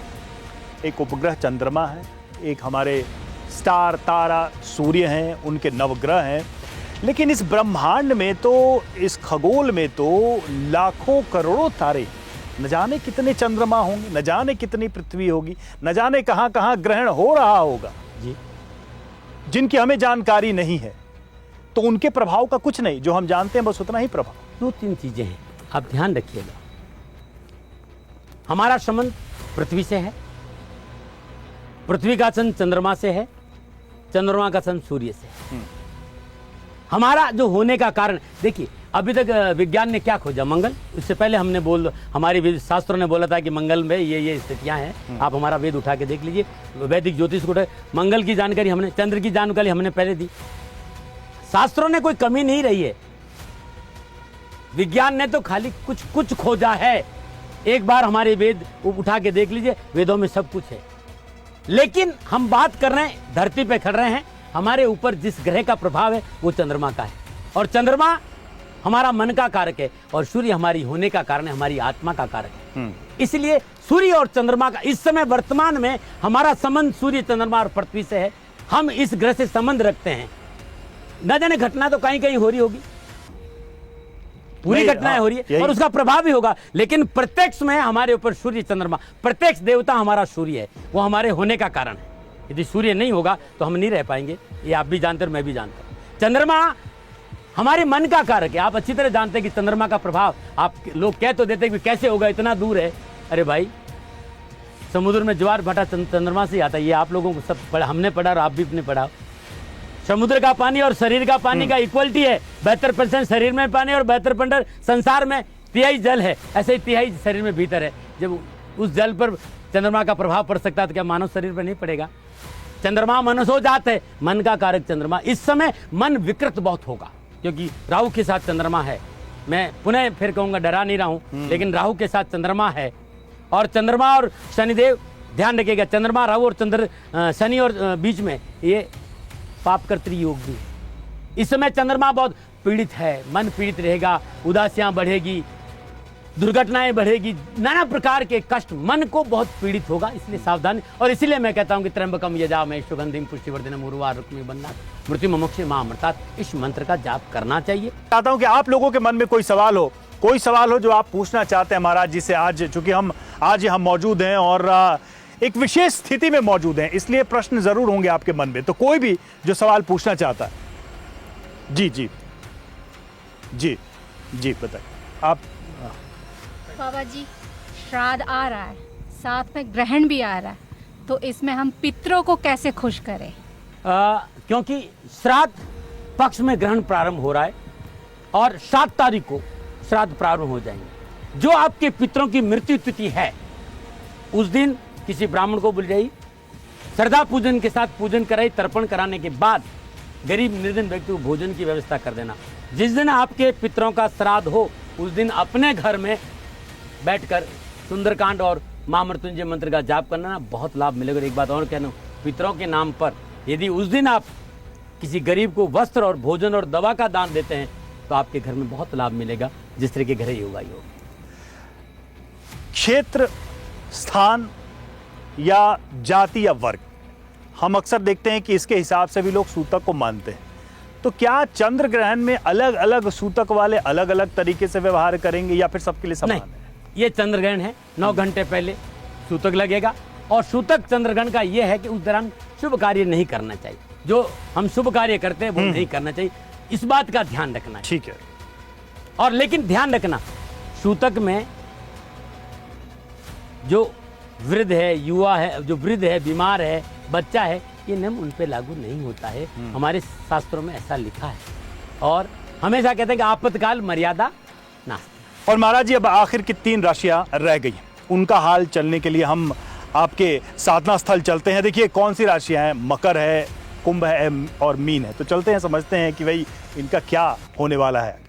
एक उपग्रह चंद्रमा है, एक हमारे स्टार तारा सूर्य हैं, उनके नवग्रह हैं, लेकिन इस ब्रह्मांड में तो, इस खगोल में तो लाखों करोड़ों तारे, न जाने कितने चंद्रमा होंगे, न जाने कितनी पृथ्वी होगी, न जाने कहां कहां ग्रहण हो रहा होगा जी, जिनकी हमें जानकारी नहीं है। तो उनके प्रभाव का कुछ नहीं, जो हम जानते हैं बस उतना ही प्रभाव। 2-3 चीजें हैं, आप ध्यान रखिएगा। हमारा संबंध पृथ्वी से है, पृथ्वी का संबंध चंद्रमा से है, चंद्रमा का संबंध सूर्य से है। हमारा जो होने का कारण, देखिए अभी तक विज्ञान ने क्या खोजा? मंगल। इससे पहले हमने हमारे शास्त्रों ने बोला था कि मंगल में ये स्थितियां हैं। आप हमारा वेद उठा के देख लीजिए, वैदिक ज्योतिष को मंगल की जानकारी हमने, चंद्र की जानकारी हमने पहले दी। शास्त्रों ने कोई कमी नहीं रही है, विज्ञान ने तो खाली कुछ खोजा है। एक बार हमारे वेद उठा के देख लीजिए, वेदों में सब कुछ है। लेकिन हम बात कर रहे हैं, धरती पे खड़ रहे हैं, हमारे ऊपर जिस ग्रह का प्रभाव है वो चंद्रमा का है। और चंद्रमा हमारा मन का कारक है और सूर्य हमारी होने का कारण है, हमारी आत्मा का कारक है। इसलिए सूर्य और चंद्रमा का इस समय वर्तमान में हमारा संबंध सूर्य, चंद्रमा और पृथ्वी से है। हम इस ग्रह से संबंध रखते हैं। न जाने घटना तो कहीं कहीं हो रही होगी, पूरी घटनाएं हो रही है और उसका प्रभाव भी होगा, लेकिन प्रत्यक्ष में हमारे ऊपर सूर्य, चंद्रमा, प्रत्यक्ष देवता हमारा सूर्य है, वो हमारे होने का कारण है। यदि सूर्य नहीं होगा तो हम नहीं रह पाएंगे, ये आप भी जानते हैं, मैं भी जानता हूं। चंद्रमा हमारे मन का कारक है। आप अच्छी तरह जानते हैं कि चंद्रमा का प्रभाव, आप लोग कह तो देते हैं कि कैसे होगा, इतना दूर है। अरे भाई, समुद्र में ज्वार भाटा चंद्रमा से आता है, ये आप लोगों को सब पढ़ा, हमने पढ़ा और आप भी अपने पढ़ा। समुद्र का पानी और शरीर का पानी का इक्वलिटी है। 72% शरीर में पानी और 72% संसार में, 3/4 जल है, ऐसे ही 3/4 शरीर में भीतर है। जब उस जल पर चंद्रमा का प्रभाव पड़ सकता है तो क्या मानव शरीर पर नहीं पड़ेगा? चंद्रमा मनसो जात है, मन का कारक चंद्रमा। इस समय मन विकृत बहुत होगा क्योंकि राहु के साथ चंद्रमा है। मैं पुनः फिर कहूंगा, डरा नहीं रहा हूं, लेकिन राहु के साथ चंद्रमा है। और चंद्रमा और शनिदेव, ध्यान रखिएगा, चंद्रमा, राहु और शनि और बीच में ये पाप कर्तृ योग भी है। इस समय चंद्रमा बहुत पीड़ित है, मन पीड़ित रहेगा, उदासियां बढ़ेगी, दुर्घटनाएं बढ़ेगी, नाना प्रकार के कष्ट, मन को बहुत पीड़ित होगा। इसलिए सावधान। और इसीलिए मैं कहता हूं कि त्र्यंबकम यजामहे सुगंधिम पुष्टिवर्धनम उर्वारुकमिव बन्धनात् मृत्युर्मुक्षे मामृतात्, इस मंत्र का जाप करना चाहिए। चाहता हूं कि आप लोगों के मन में कोई सवाल हो जो आप पूछना चाहते हैं महाराज जी से। आज चूंकि हम मौजूद हैं और एक विशेष स्थिति में मौजूद हैं, इसलिए प्रश्न जरूर होंगे आपके मन में। तो कोई भी जो सवाल पूछना चाहता है, जी जी जी जी बताइए आप। बाबा जी, श्राद्ध आ रहा है, साथ में ग्रहण भी आ रहा है, तो इसमें हम पितरों को कैसे खुश करें? क्योंकि श्राद्ध पक्ष में ग्रहण प्रारंभ हो रहा है और 7 तारीख को श्राद्ध प्रारंभ हो जाएंगे। जो आपके पितरों की मृत्यु तिथि है, उस दिन किसी ब्राह्मण को बुलाइए, श्रद्धा पूजन के साथ पूजन कराई, तर्पण कराने के बाद गरीब निर्धन व्यक्ति को भोजन की व्यवस्था कर देना। जिस दिन आपके पितरों का श्राद्ध हो, उस दिन अपने घर में बैठकर सुंदरकांड और मां मृत्युंजय मंत्र का जाप करना, बहुत लाभ मिलेगा। एक बात और कहना, पितरों के नाम पर यदि उस दिन आप किसी गरीब को वस्त्र और भोजन और दवा का दान देते हैं तो आपके घर में बहुत लाभ मिलेगा, जिस तरह के घर ही होगा। क्षेत्र, स्थान या जाति या वर्ग, हम अक्सर देखते हैं कि इसके हिसाब से भी लोग सूतक को मानते हैं। तो क्या चंद्र ग्रहण में अलग अलग सूतक वाले अलग अलग तरीके से व्यवहार करेंगे या फिर सबके लिए समान है? ये चंद्र ग्रहण है, 9 घंटे पहले सूतक लगेगा। और सूतक चंद्र ग्रहण का यह है कि उस दौरान शुभ कार्य नहीं करना चाहिए। जो हम शुभ कार्य करते हैं वो नहीं करना चाहिए, इस बात का ध्यान रखना है। ठीक है। और लेकिन ध्यान रखना, सूतक में जो वृद्ध है, युवा है, जो वृद्ध है, बीमार है, बच्चा है, ये नियम उन पे लागू नहीं होता है। हमारे शास्त्रों में ऐसा लिखा है और हमेशा कहते हैं कि आपातकाल मर्यादा नास्ति। और महाराज जी, अब आखिर की 3 राशियां रह गई, उनका हाल चलने के लिए हम आपके साधना स्थल चलते हैं। देखिए कौन सी राशियां हैं, मकर है, कुंभ है और मीन है। तो चलते हैं, समझते हैं कि भाई इनका क्या होने वाला है।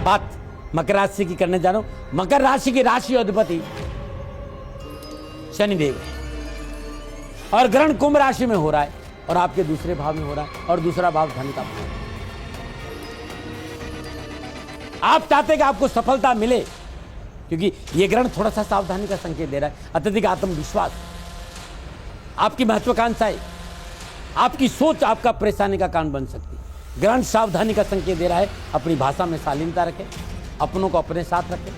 बात मकर राशि की करने जा रहा हूं। मकर राशि की राशि अधिपति शनिदेव है और ग्रहण कुंभ राशि में हो रहा है और आपके दूसरे भाव में हो रहा है और दूसरा भाव धन का भाव है। आप चाहते कि आपको सफलता मिले, क्योंकि यह ग्रहण थोड़ा सा सावधानी का संकेत दे रहा है। अत्यधिक आत्मविश्वास, आपकी महत्वाकांक्षाएं, आपकी सोच आपका परेशानी का कारण बन सकती है। ग्रहण सावधानी का संकेत दे रहा है। अपनी भाषा में शालीनता रखें, अपनों को अपने साथ रखें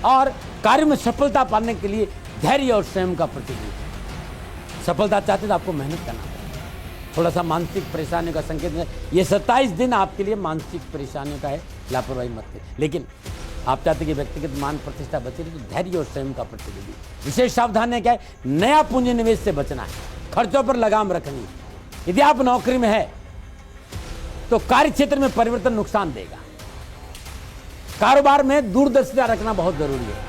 और कार्य में सफलता पाने के लिए धैर्य और संयम का प्रतिनिधि। सफलता चाहते तो आपको मेहनत करना पड़ेगा। थोड़ा सा मानसिक परेशानियों का संकेत है। ये 27 दिन आपके लिए मानसिक परेशानियों का है, लापरवाही मत करें। लेकिन आप चाहते कि व्यक्तिगत मान प्रतिष्ठा बचे रहे, तो धैर्य और स्वयं का प्रतिनिधि। विशेष सावधानी क्या है, नया पूंजी निवेश से बचना है, खर्चों पर लगाम रखनी है। यदि आप नौकरी में है तो कार्य क्षेत्र में परिवर्तन नुकसान देगा। कारोबार में दूरदर्शिता रखना बहुत जरूरी है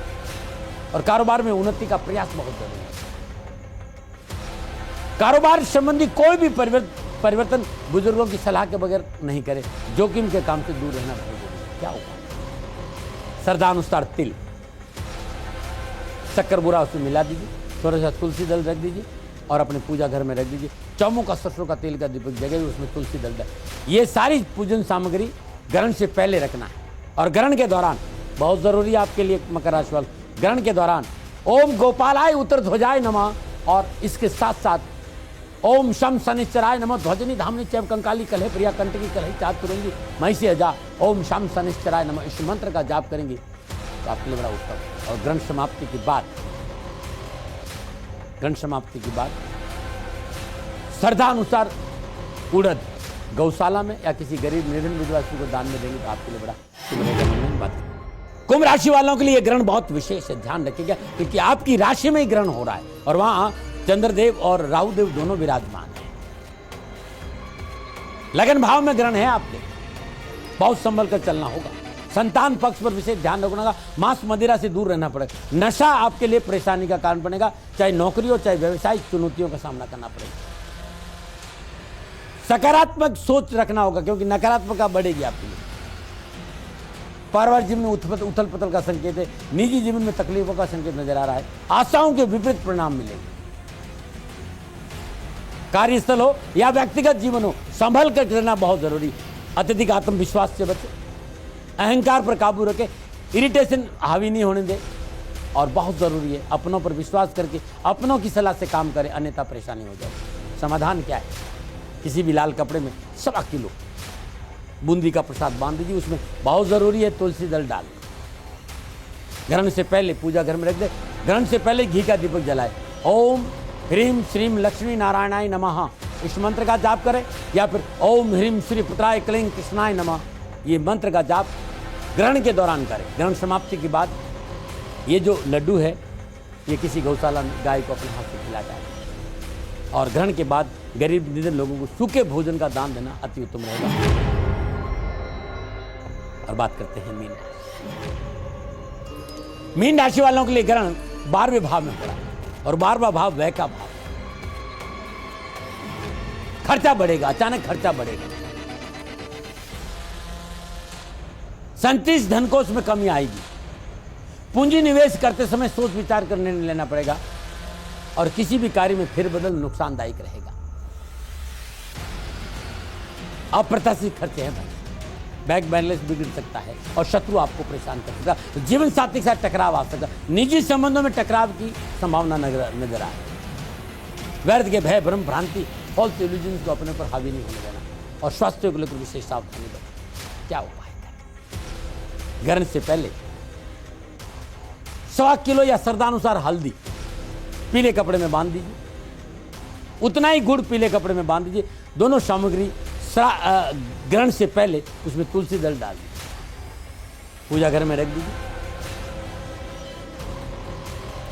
और कारोबार में उन्नति का प्रयास बहुत जरूरी है। कारोबार संबंधी कोई भी परिवर्तन बुजुर्गों की सलाह के बगैर नहीं करें। जोखिम के काम से दूर रहना बहुत जरूरी है। क्या उपाय? श्रद्धानुसार तिल, शक्कर बुरा उसमें मिला दीजिए, थोड़ा सा तुलसी दल रख दीजिए और अपने पूजा घर में रख दीजिए। चौमुख सरसों का तेल का दीपक जगह उसमें तुलसी दल है। ये सारी पूजन सामग्री ग्रहण से पहले रखना है और ग्रहण के दौरान बहुत जरूरी है आपके लिए मकर राशि वाले। ग्रहण के दौरान ओम गोपालाय उत्तर ध्वजाय नमः और इसके साथ साथ ओम शम शनिश्चराय नमः ध्वजनी धामनी चैव कंकाली कलह प्रिया कंटकी कलही चाँद तुरंगी महिषी अजा ओम शम शनिश्चराय नमः, इस मंत्र का जाप करेंगे तो आपके लिए बड़ा उत्तम। और ग्रहण समाप्ति के बाद श्रद्धा अनुसार उड़द गौशाला में या किसी गरीब निर्धन विधवा को दान में देंगे तो आपके लिए बड़ा शुभ रहेगा। कुंभ राशि वालों के लिए यह ग्रहण बहुत विशेष है, ध्यान रखिएगा, क्योंकि आपकी राशि में ही ग्रहण हो रहा है और वहां चंद्रदेव और राहुदेव दोनों विराजमान हैं। लगन भाव में ग्रहण है आपके, बहुत संभल कर चलना होगा। संतान पक्ष पर विशेष ध्यान रखना होगा। मांस मदिरा से दूर रहना पड़ेगा। नशा आपके लिए परेशानी का कारण बनेगा, चाहे नौकरी हो चाहे व्यवसायिक चुनौतियों का सामना करना पड़ेगा। सकारात्मक सोच रखना होगा, क्योंकि नकारात्मकता बढ़ेगी आपके लिए। पारिवारिक जीवन में उथल पुथल का संकेत है। निजी जीवन में तकलीफों का संकेत नजर आ रहा है। आशाओं के विपरीत परिणाम मिलेंगे। कार्यस्थल हो या व्यक्तिगत जीवन हो, संभल कर रहना बहुत जरूरी। अत्यधिक आत्मविश्वास से बचे, अहंकार पर काबू रखें, इरिटेशन हावी नहीं होने दें और बहुत जरूरी है अपनों पर विश्वास करके अपनों की सलाह से काम करें, अन्यथा परेशानी हो जाए। समाधान क्या है? किसी भी लाल कपड़े में 1.25 किलो बूंदी का प्रसाद बांध दीजिए, उसमें बहुत जरूरी है तुलसी दल डाल। ग्रहण से पहले पूजा घर में रख दे। ग्रहण से पहले घी का दीपक जलाए। ओम ह्रीम श्रीम लक्ष्मी नारायणाय नमः, इस मंत्र का जाप करें, या फिर ओम ह्रीम श्री पुत्राय क्लीं कृष्णाय नमः, ये मंत्र का जाप ग्रहण के दौरान करें। ग्रहण समाप्ति के बाद ये जो लड्डू है ये किसी गौशाला गाय को अपने हाथ से खिला जाए और ग्रहण के बाद गरीब निर्धन लोगों को सूखे भोजन का दान देना अति उत्तम रहेगा। और बात करते हैं मीन राशि। मीन राशि वालों के लिए ग्रहण 12वें भाव में हो रहा है और 12वां भाव व्यय का भाव। खर्चा बढ़ेगा, अचानक खर्चा बढ़ेगा। संचित धन कोष में कमी आएगी। पूंजी निवेश करते समय सोच विचार कर निर्णय लेना पड़ेगा और किसी भी कार्य में फेरबदल नुकसानदायक रहेगा। अप्रत्याशित खर्चे हैं, बैंक बैलेंस बिगड़ सकता है और शत्रु आपको परेशान कर सकता है। जीवन साथी के साथ टकराव आ सकता है। निजी संबंधों में टकराव की संभावना नजर आए। व्यर्थ के भय भ्रम भ्रांति फॉल्स इल्यूजन को अपने पर हावी नहीं होने देना और स्वास्थ्य को लेकर विशेष सावधानी बरतें। क्या उपाय करें? ग्रहण से पहले 1.25 किलो या श्रद्धानुसार हल्दी पीले कपड़े में बांध दीजिए। उतना ही गुड़ पीले कपड़े में बांध दीजिए। दोनों सामग्री ग्रहण से पहले उसमें तुलसी दल डाल दीजिए। पूजा घर में रख दीजिए।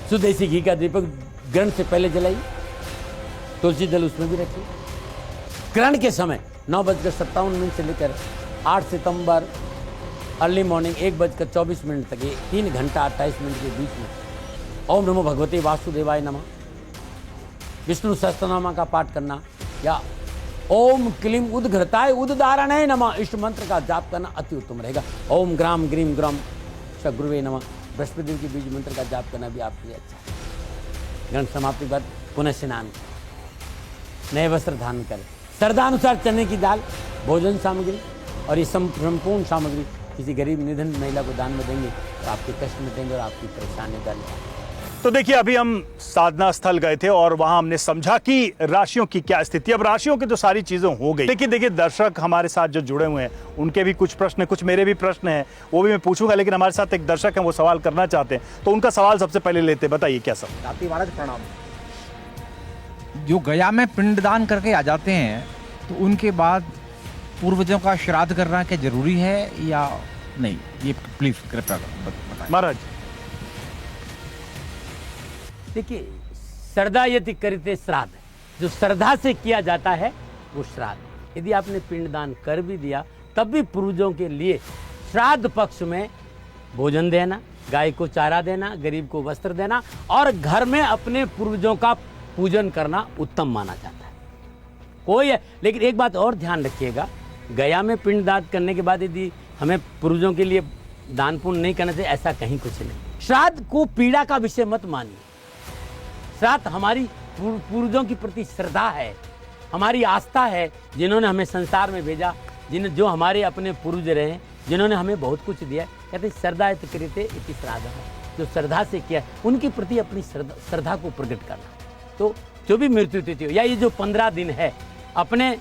सुदेशी घी का दीपक ग्रहण से पहले जलाइए, तुलसी दल उसमें भी रखिए। ग्रहण के समय 9:57 से लेकर 8 सितंबर अर्ली मॉर्निंग 1:24 तक, ये 3 घंटा 28 मिनट के बीच में ओम नमो भगवते वासुदेवाय नमः विष्णु सहस्त्रनामा का पाठ करना या ओम क्लीम उद्घृताय उद्धारणाय नमः इष्ट मंत्र का जाप करना अति उत्तम रहेगा। ओम ग्राम ग्रीम ग्रम गुरुवे नमः बृहस्पति के बीज मंत्र का जाप करना भी आपके लिए अच्छा है। ग्रहण समाप्ति के बाद पुनः स्नान करें, नए वस्त्र धारण करें, श्रद्धानुसार चने की दाल, भोजन सामग्री और ये संपूर्ण सामग्री किसी गरीब निधन महिला को दान में देंगे तो आपके कष्ट मिटेंगे और आपकी परेशानी दल जाएगी। तो देखिए, अभी हम साधना स्थल गए थे और वहां हमने समझा कि राशियों की क्या स्थिति। अब राशियों की तो सारी चीजें हो गई, लेकिन देखिए दर्शक हमारे साथ जो जुड़े हुए हैं उनके भी कुछ प्रश्न, कुछ मेरे भी प्रश्न हैं, वो भी मैं पूछूंगा। लेकिन हमारे साथ एक दर्शक हैं, वो सवाल करना चाहते हैं, तो उनका सवाल सबसे पहले लेते हैं। बताइए क्या सवाल। जाति महाराज प्रणाम। जो गया में पिंडदान करके आ जाते हैं तो उनके बाद पूर्वजों का श्राद्ध करना क्या जरूरी है या नहीं, ये प्लीज कृपया बताएं। महाराज देखिए, श्रद्धा यदि करते श्राद्ध, जो श्रद्धा से किया जाता है वो श्राद्ध। यदि आपने पिंडदान कर भी दिया तब भी पूर्वजों के लिए श्राद्ध पक्ष में भोजन देना, गाय को चारा देना, गरीब को वस्त्र देना और घर में अपने पूर्वजों का पूजन करना उत्तम माना जाता है। कोई है, लेकिन एक बात और ध्यान रखिएगा, गया में पिंडदान करने के बाद यदि हमें पूर्वजों के लिए दान पुण्य नहीं करना चाहिए, ऐसा कहीं कुछ नहीं। श्राद्ध को पीड़ा का विषय मत मानिए। श्राद्ध हमारी पूर्वजों के प्रति श्रद्धा है, हमारी आस्था है, जिन्होंने हमें संसार में भेजा, जो हमारे अपने पूर्वज रहे, जिन्होंने हमें बहुत कुछ दिया। कहते श्रद्धा कृते इति श्राद्ध, जो श्रद्धा से किया उनके प्रति अपनी श्रद्धा को प्रकट करना। तो जो भी मृत्यु तिथि हो या ये जो 15 दिन है, अपने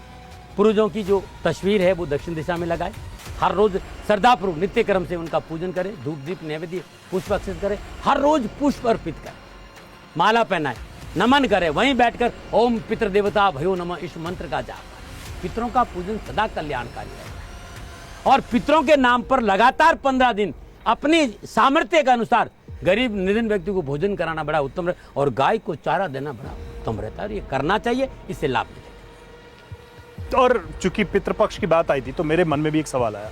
पूर्वजों की जो तस्वीर है वो दक्षिण दिशा में लगाए, हर रोज श्रद्धापूर्वक नित्य क्रम से उनका पूजन करें, धूप दीप नैवेद्य पुष्प अर्पित करें, हर रोज पुष्प अर्पित करें, माला पहनाए, नमन करें, वहीं बैठकर ओम पितृदेवता भयो नमः इस मंत्र का जाप करें। पितरों का पूजन सदा कल्याणकारी रहता है और पितरों के नाम पर लगातार 15 दिन अपनी सामर्थ्य के अनुसार गरीब निधन व्यक्ति को भोजन कराना बड़ा उत्तम रहता है और गाय को चारा देना बड़ा उत्तम रहता है और ये करना चाहिए, इससे लाभ मिलेगा। और चूंकि पितृपक्ष की बात आई थी तो मेरे मन में भी एक सवाल आया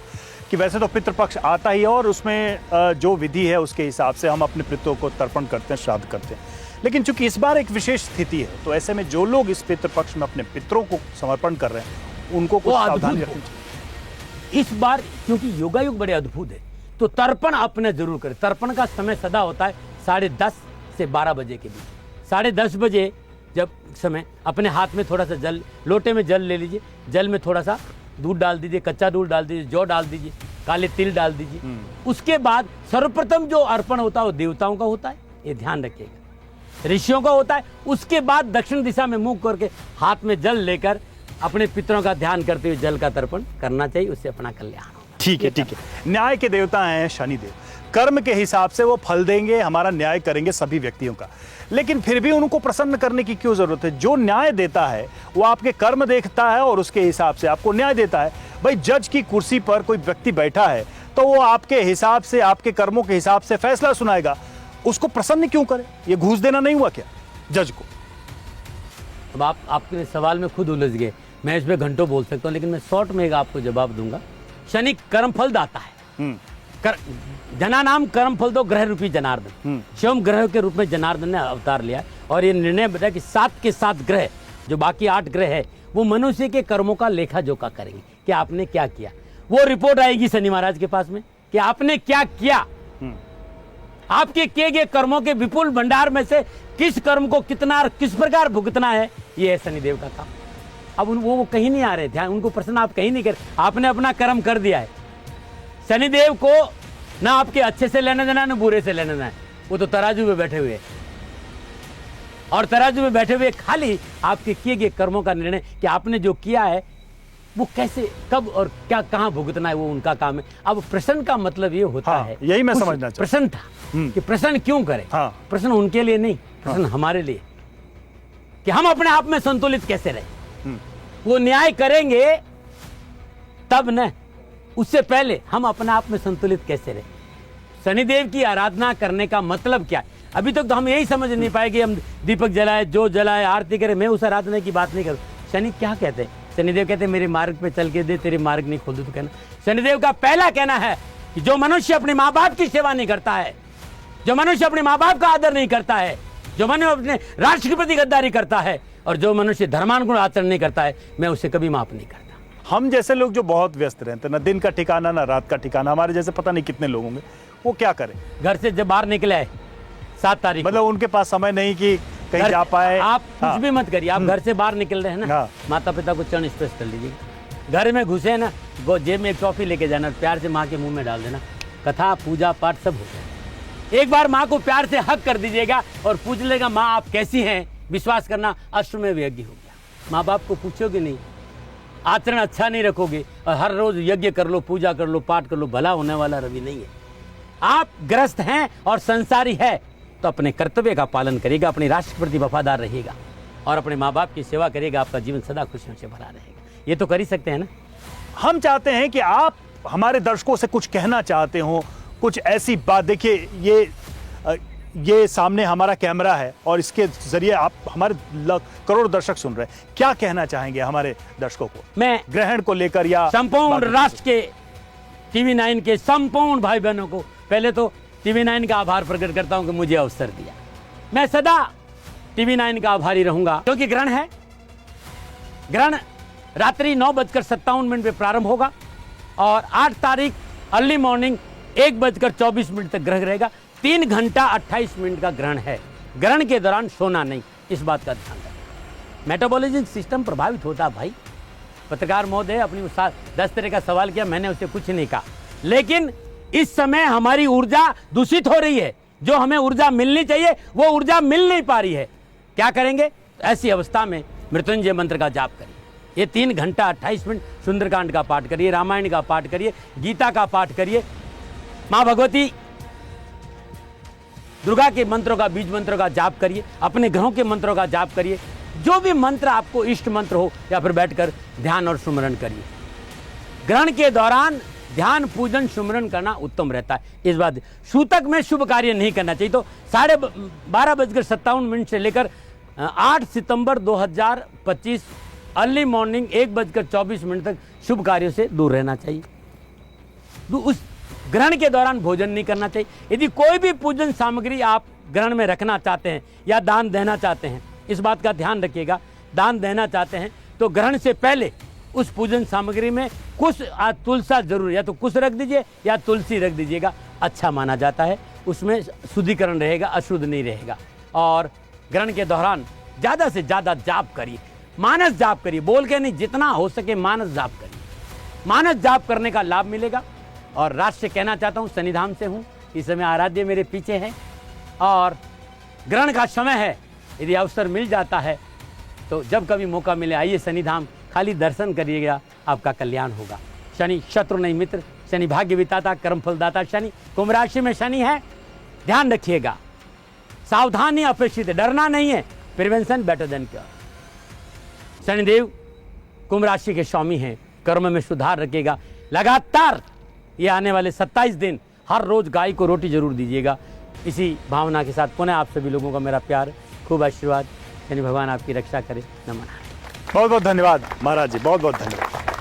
कि वैसे तो पितृपक्ष आता ही है और उसमें जो विधि है उसके हिसाब से हम अपने पितरों को तर्पण करते हैं, श्राद्ध करते हैं, लेकिन चूंकि इस बार एक विशेष स्थिति है तो ऐसे में जो लोग इस पितृपक्ष में अपने पितरों को समर्पण कर रहे हैं उनको कुछ सावधानी रखनी चाहिए। इस बार क्योंकि योगायुग बड़े अद्भुत है तो तर्पण अपने जरूर करें। तर्पण का समय सदा होता है 10:30 से 12 बजे के बीच। 10:30 बजे जब समय अपने हाथ में थोड़ा सा जल, लोटे में जल ले लीजिए, जल में थोड़ा सा दूध डाल दीजिए, कच्चा दूध डाल दीजिए, जौ डाल दीजिए, काले तिल डाल दीजिए। उसके बाद सर्वप्रथम जो अर्पण होता है वो देवताओं का होता है, ये ध्यान रखिएगा, ऋषियों का होता है। उसके बाद दक्षिण दिशा में मुंह करके हाथ में जल लेकर अपने पितरों का ध्यान करते हुए जल का तर्पण करना चाहिए, उससे अपना कल्याण होगा। ठीक है, ठीक है। न्याय के देवता हैं शनिदेव, कर्म के हिसाब से वो फल देंगे, हमारा न्याय करेंगे सभी व्यक्तियों का, लेकिन फिर भी उनको प्रसन्न करने की क्यों जरूरत है? जो न्याय देता है वो आपके कर्म देखता है और उसके हिसाब से आपको न्याय देता है। भाई जज की कुर्सी पर कोई व्यक्ति बैठा है तो वो आपके हिसाब से, आपके कर्मों के हिसाब से फैसला सुनाएगा, उसको प्रसन्न क्यों करे? ये घूस देना नहीं हुआ क्या जज को? अब आप आपके सवाल में खुद उलझ गए, मैं इसमें घंटों बोल सकता हूं, लेकिन मैं शॉर्ट में एक आपको जवाब दूंगा। शनि कर्म फल दाता है, जना नाम कर्म फल दो ग्रह रूपी जनार्दन, शिवम ग्रह के रूप में जनार्दन ने अवतार लिया और ये निर्णय बताया कि 7 के 7 ग्रह, जो बाकी 8 ग्रह है, वो मनुष्य के कर्मों का लेखा जोखा करेंगे कि आपने क्या किया। वो रिपोर्ट आएगी शनि महाराज के पास में कि आपने क्या किया, आपके किए गए कर्मों के विपुल भंडार में से किस कर्म को कितना और किस प्रकार भुगतना है, ये है शनिदेव का काम। अब वो कहीं नहीं आ रहे, ध्यान उनको प्रश्न आप कहीं नहीं कर, आपने अपना कर्म कर दिया है। शनिदेव को ना आपके अच्छे से लेना देना ना बुरे से लेना देना है, वो तो तराजू में बैठे हुए, और तराजू में बैठे हुए खाली आपके किए गए कर्मों का निर्णय कि आपने जो किया है वो कैसे, कब और क्या, कहां भुगतना है, वो उनका काम है। अब प्रश्न का मतलब ये होता है, यही मैं समझना चाहता। प्रश्न था कि प्रश्न क्यों करें? प्रश्न उनके लिए नहीं, प्रश्न हमारे लिए कि हम अपने आप में संतुलित कैसे रहे। वो न्याय करेंगे तब न, उससे पहले हम अपने आप में संतुलित कैसे रहे। शनिदेव की आराधना करने का मतलब क्या है? अभी तक तो हम यही समझ नहीं पाए कि हम दीपक जलाए, जो जलाए, आरती करें। मैं उस आराधना की बात नहीं करूँ। शनि क्या कहते हैं? शनिदेव कहते हैं मेरे मार्ग पे चल के दे, तेरे मार्ग नहीं खोल दे तो कहना। शनिदेव का पहला कहना है कि जो मनुष्य अपने माँ बाप की सेवा नहीं करता है, जो मनुष्य अपने माँ बाप का आदर नहीं करता है, जो मनुष्य अपने राष्ट्र के प्रति गद्दारी करता है और जो मनुष्य धर्मानुकूल आचरण नहीं करता है, मैं उसे कभी माफ नहीं करता। हम जैसे लोग जो बहुत व्यस्त रहते हैं, ना दिन का ठिकाना ना रात का ठिकाना, हमारे जैसे पता नहीं कितने लोग होंगे, वो क्या करें? घर से जब बाहर निकले है 7 तारीख, मतलब उनके पास समय नहीं कि कहीं जा पाए। आप हाँ। कुछ भी मत करिए, आप घर से बाहर निकल रहे हैं ना, हाँ। माता पिता को चरण स्पर्श कर लीजिए। घर में घुसे ना, जेब में एक टॉफी लेके जाना, प्यार से माँ के मुंह में डाल देना। कथा पूजा पाठ सब हो जाए। एक बार माँ को प्यार से हक कर दीजिएगा और पूछ लेगा माँ आप कैसी हैं, विश्वास करना अश्वमेध यज्ञ हो गया। माँ बाप को पूछोगे नहीं, आचरण अच्छा नहीं रखोगे और हर रोज यज्ञ कर लो, पूजा कर लो, पाठ कर लो, भला होने वाला रवि नहीं है। आप ग्रस्त हैं और संसारी है तो अपने कर्तव्य का पालन करिएगा, अपने राष्ट्र के प्रति वफादार रहिएगा और अपने माँ बाप की सेवा करिएगा। आपका जीवन सदा खुशियों से भरा रहेगा। ये तो कर ही सकते हैं ना। हम चाहते हैं कि आप हमारे दर्शकों से कुछ कहना चाहते हो, कुछ ऐसी बात। देखिए ये सामने हमारा कैमरा है और इसके जरिए आप हमारे करोड़ दर्शक सुन रहे हैं। क्या कहना चाहेंगे हमारे दर्शकों को मैं ग्रहण को लेकर या संपूर्ण राष्ट्र के टीवी 9 के संपूर्ण भाई बहनों को पहले तो टीवी 9 का आभार प्रकट करता हूं कि मुझे अवसर दिया। मैं सदा टीवी 9 का आभारी रहूंगा क्योंकि ग्रहण है। ग्रहण रात्रि 9:57 पे प्रारंभ होगा और 8 तारीख अर्ली मॉर्निंग 1:24 तक ग्रहण रहेगा। 3 घंटा 28 मिनट का ग्रहण है। ग्रहण के दौरान सोना नहीं, इस बात का ध्यान रखें। मेटाबॉलिज्म सिस्टम प्रभावित होता है भाई। पत्रकार महोदय अपनी 10 तरह का सवाल किया, मैंने उसे कुछ नहीं कहा, लेकिन इस समय हमारी ऊर्जा दूषित हो रही है। जो हमें ऊर्जा मिलनी चाहिए वो ऊर्जा मिल नहीं पा रही है। क्या करेंगे? ऐसी अवस्था में मृत्युंजय मंत्र का जाप करिए। ये 3 घंटा 28 मिनट सुंदरकांड का पाठ करिए, रामायण का पाठ करिए, गीता का पाठ करिए, माँ भगवती दुर्गा के मंत्रों का, बीज मंत्रों का जाप करिए, अपने ग्रहों के मंत्रों का जाप करिए। जो भी मंत्र आपको इष्ट मंत्र हो या फिर बैठकर ध्यान और सुमरन करिए। ग्रहण के दौरान ध्यान, पूजन, सुमरन करना उत्तम रहता है। इस बात सूतक में शुभ कार्य नहीं करना चाहिए। तो 12:57 से लेकर 8 सितंबर 2025 अर्ली मॉर्निंग 1:24 तक शुभ कार्यों से दूर रहना चाहिए। उस ग्रहण के दौरान भोजन नहीं करना चाहिए। यदि कोई भी पूजन सामग्री आप ग्रहण में रखना चाहते हैं या दान देना चाहते हैं, इस बात का ध्यान रखिएगा। दान देना चाहते हैं तो ग्रहण से पहले उस पूजन सामग्री में कुछ तुलसा जरूर, या तो कुछ रख दीजिए या तुलसी रख दीजिएगा, अच्छा माना जाता है। उसमें शुद्धिकरण रहेगा, अशुद्ध नहीं रहेगा। और ग्रहण के दौरान ज़्यादा से ज़्यादा जाप करिए, मानस जाप करिए, बोल के नहीं, जितना हो सके मानस जाप करिए। मानस जाप करने का लाभ मिलेगा। और राष्ट्र से कहना चाहता हूँ, शनिधाम से हूँ, इस समय आराध्य मेरे पीछे है और ग्रहण का समय है। यदि अवसर मिल जाता है तो जब कभी मौका मिले आइए शनिधाम, खाली दर्शन करिएगा, आपका कल्याण होगा। शनि शत्रु नहीं मित्र, शनि भाग्य विधाता, कर्म फलदाता। शनि कुंभ राशि में शनि है, ध्यान रखिएगा। सावधानी अपेक्षित है, डरना नहीं है। Prevention better than cure. Shanidev कुंभ राशि के स्वामी हैं, कर्म में सुधार रखिएगा। लगातार ये आने वाले 27 दिन हर रोज गाय को रोटी जरूर दीजिएगा। इसी भावना के साथ पुनः आप सभी लोगों का मेरा प्यार, खूब आशीर्वाद। शनि भगवान आपकी रक्षा करे। नमन। बहुत बहुत धन्यवाद महाराज जी, बहुत बहुत धन्यवाद।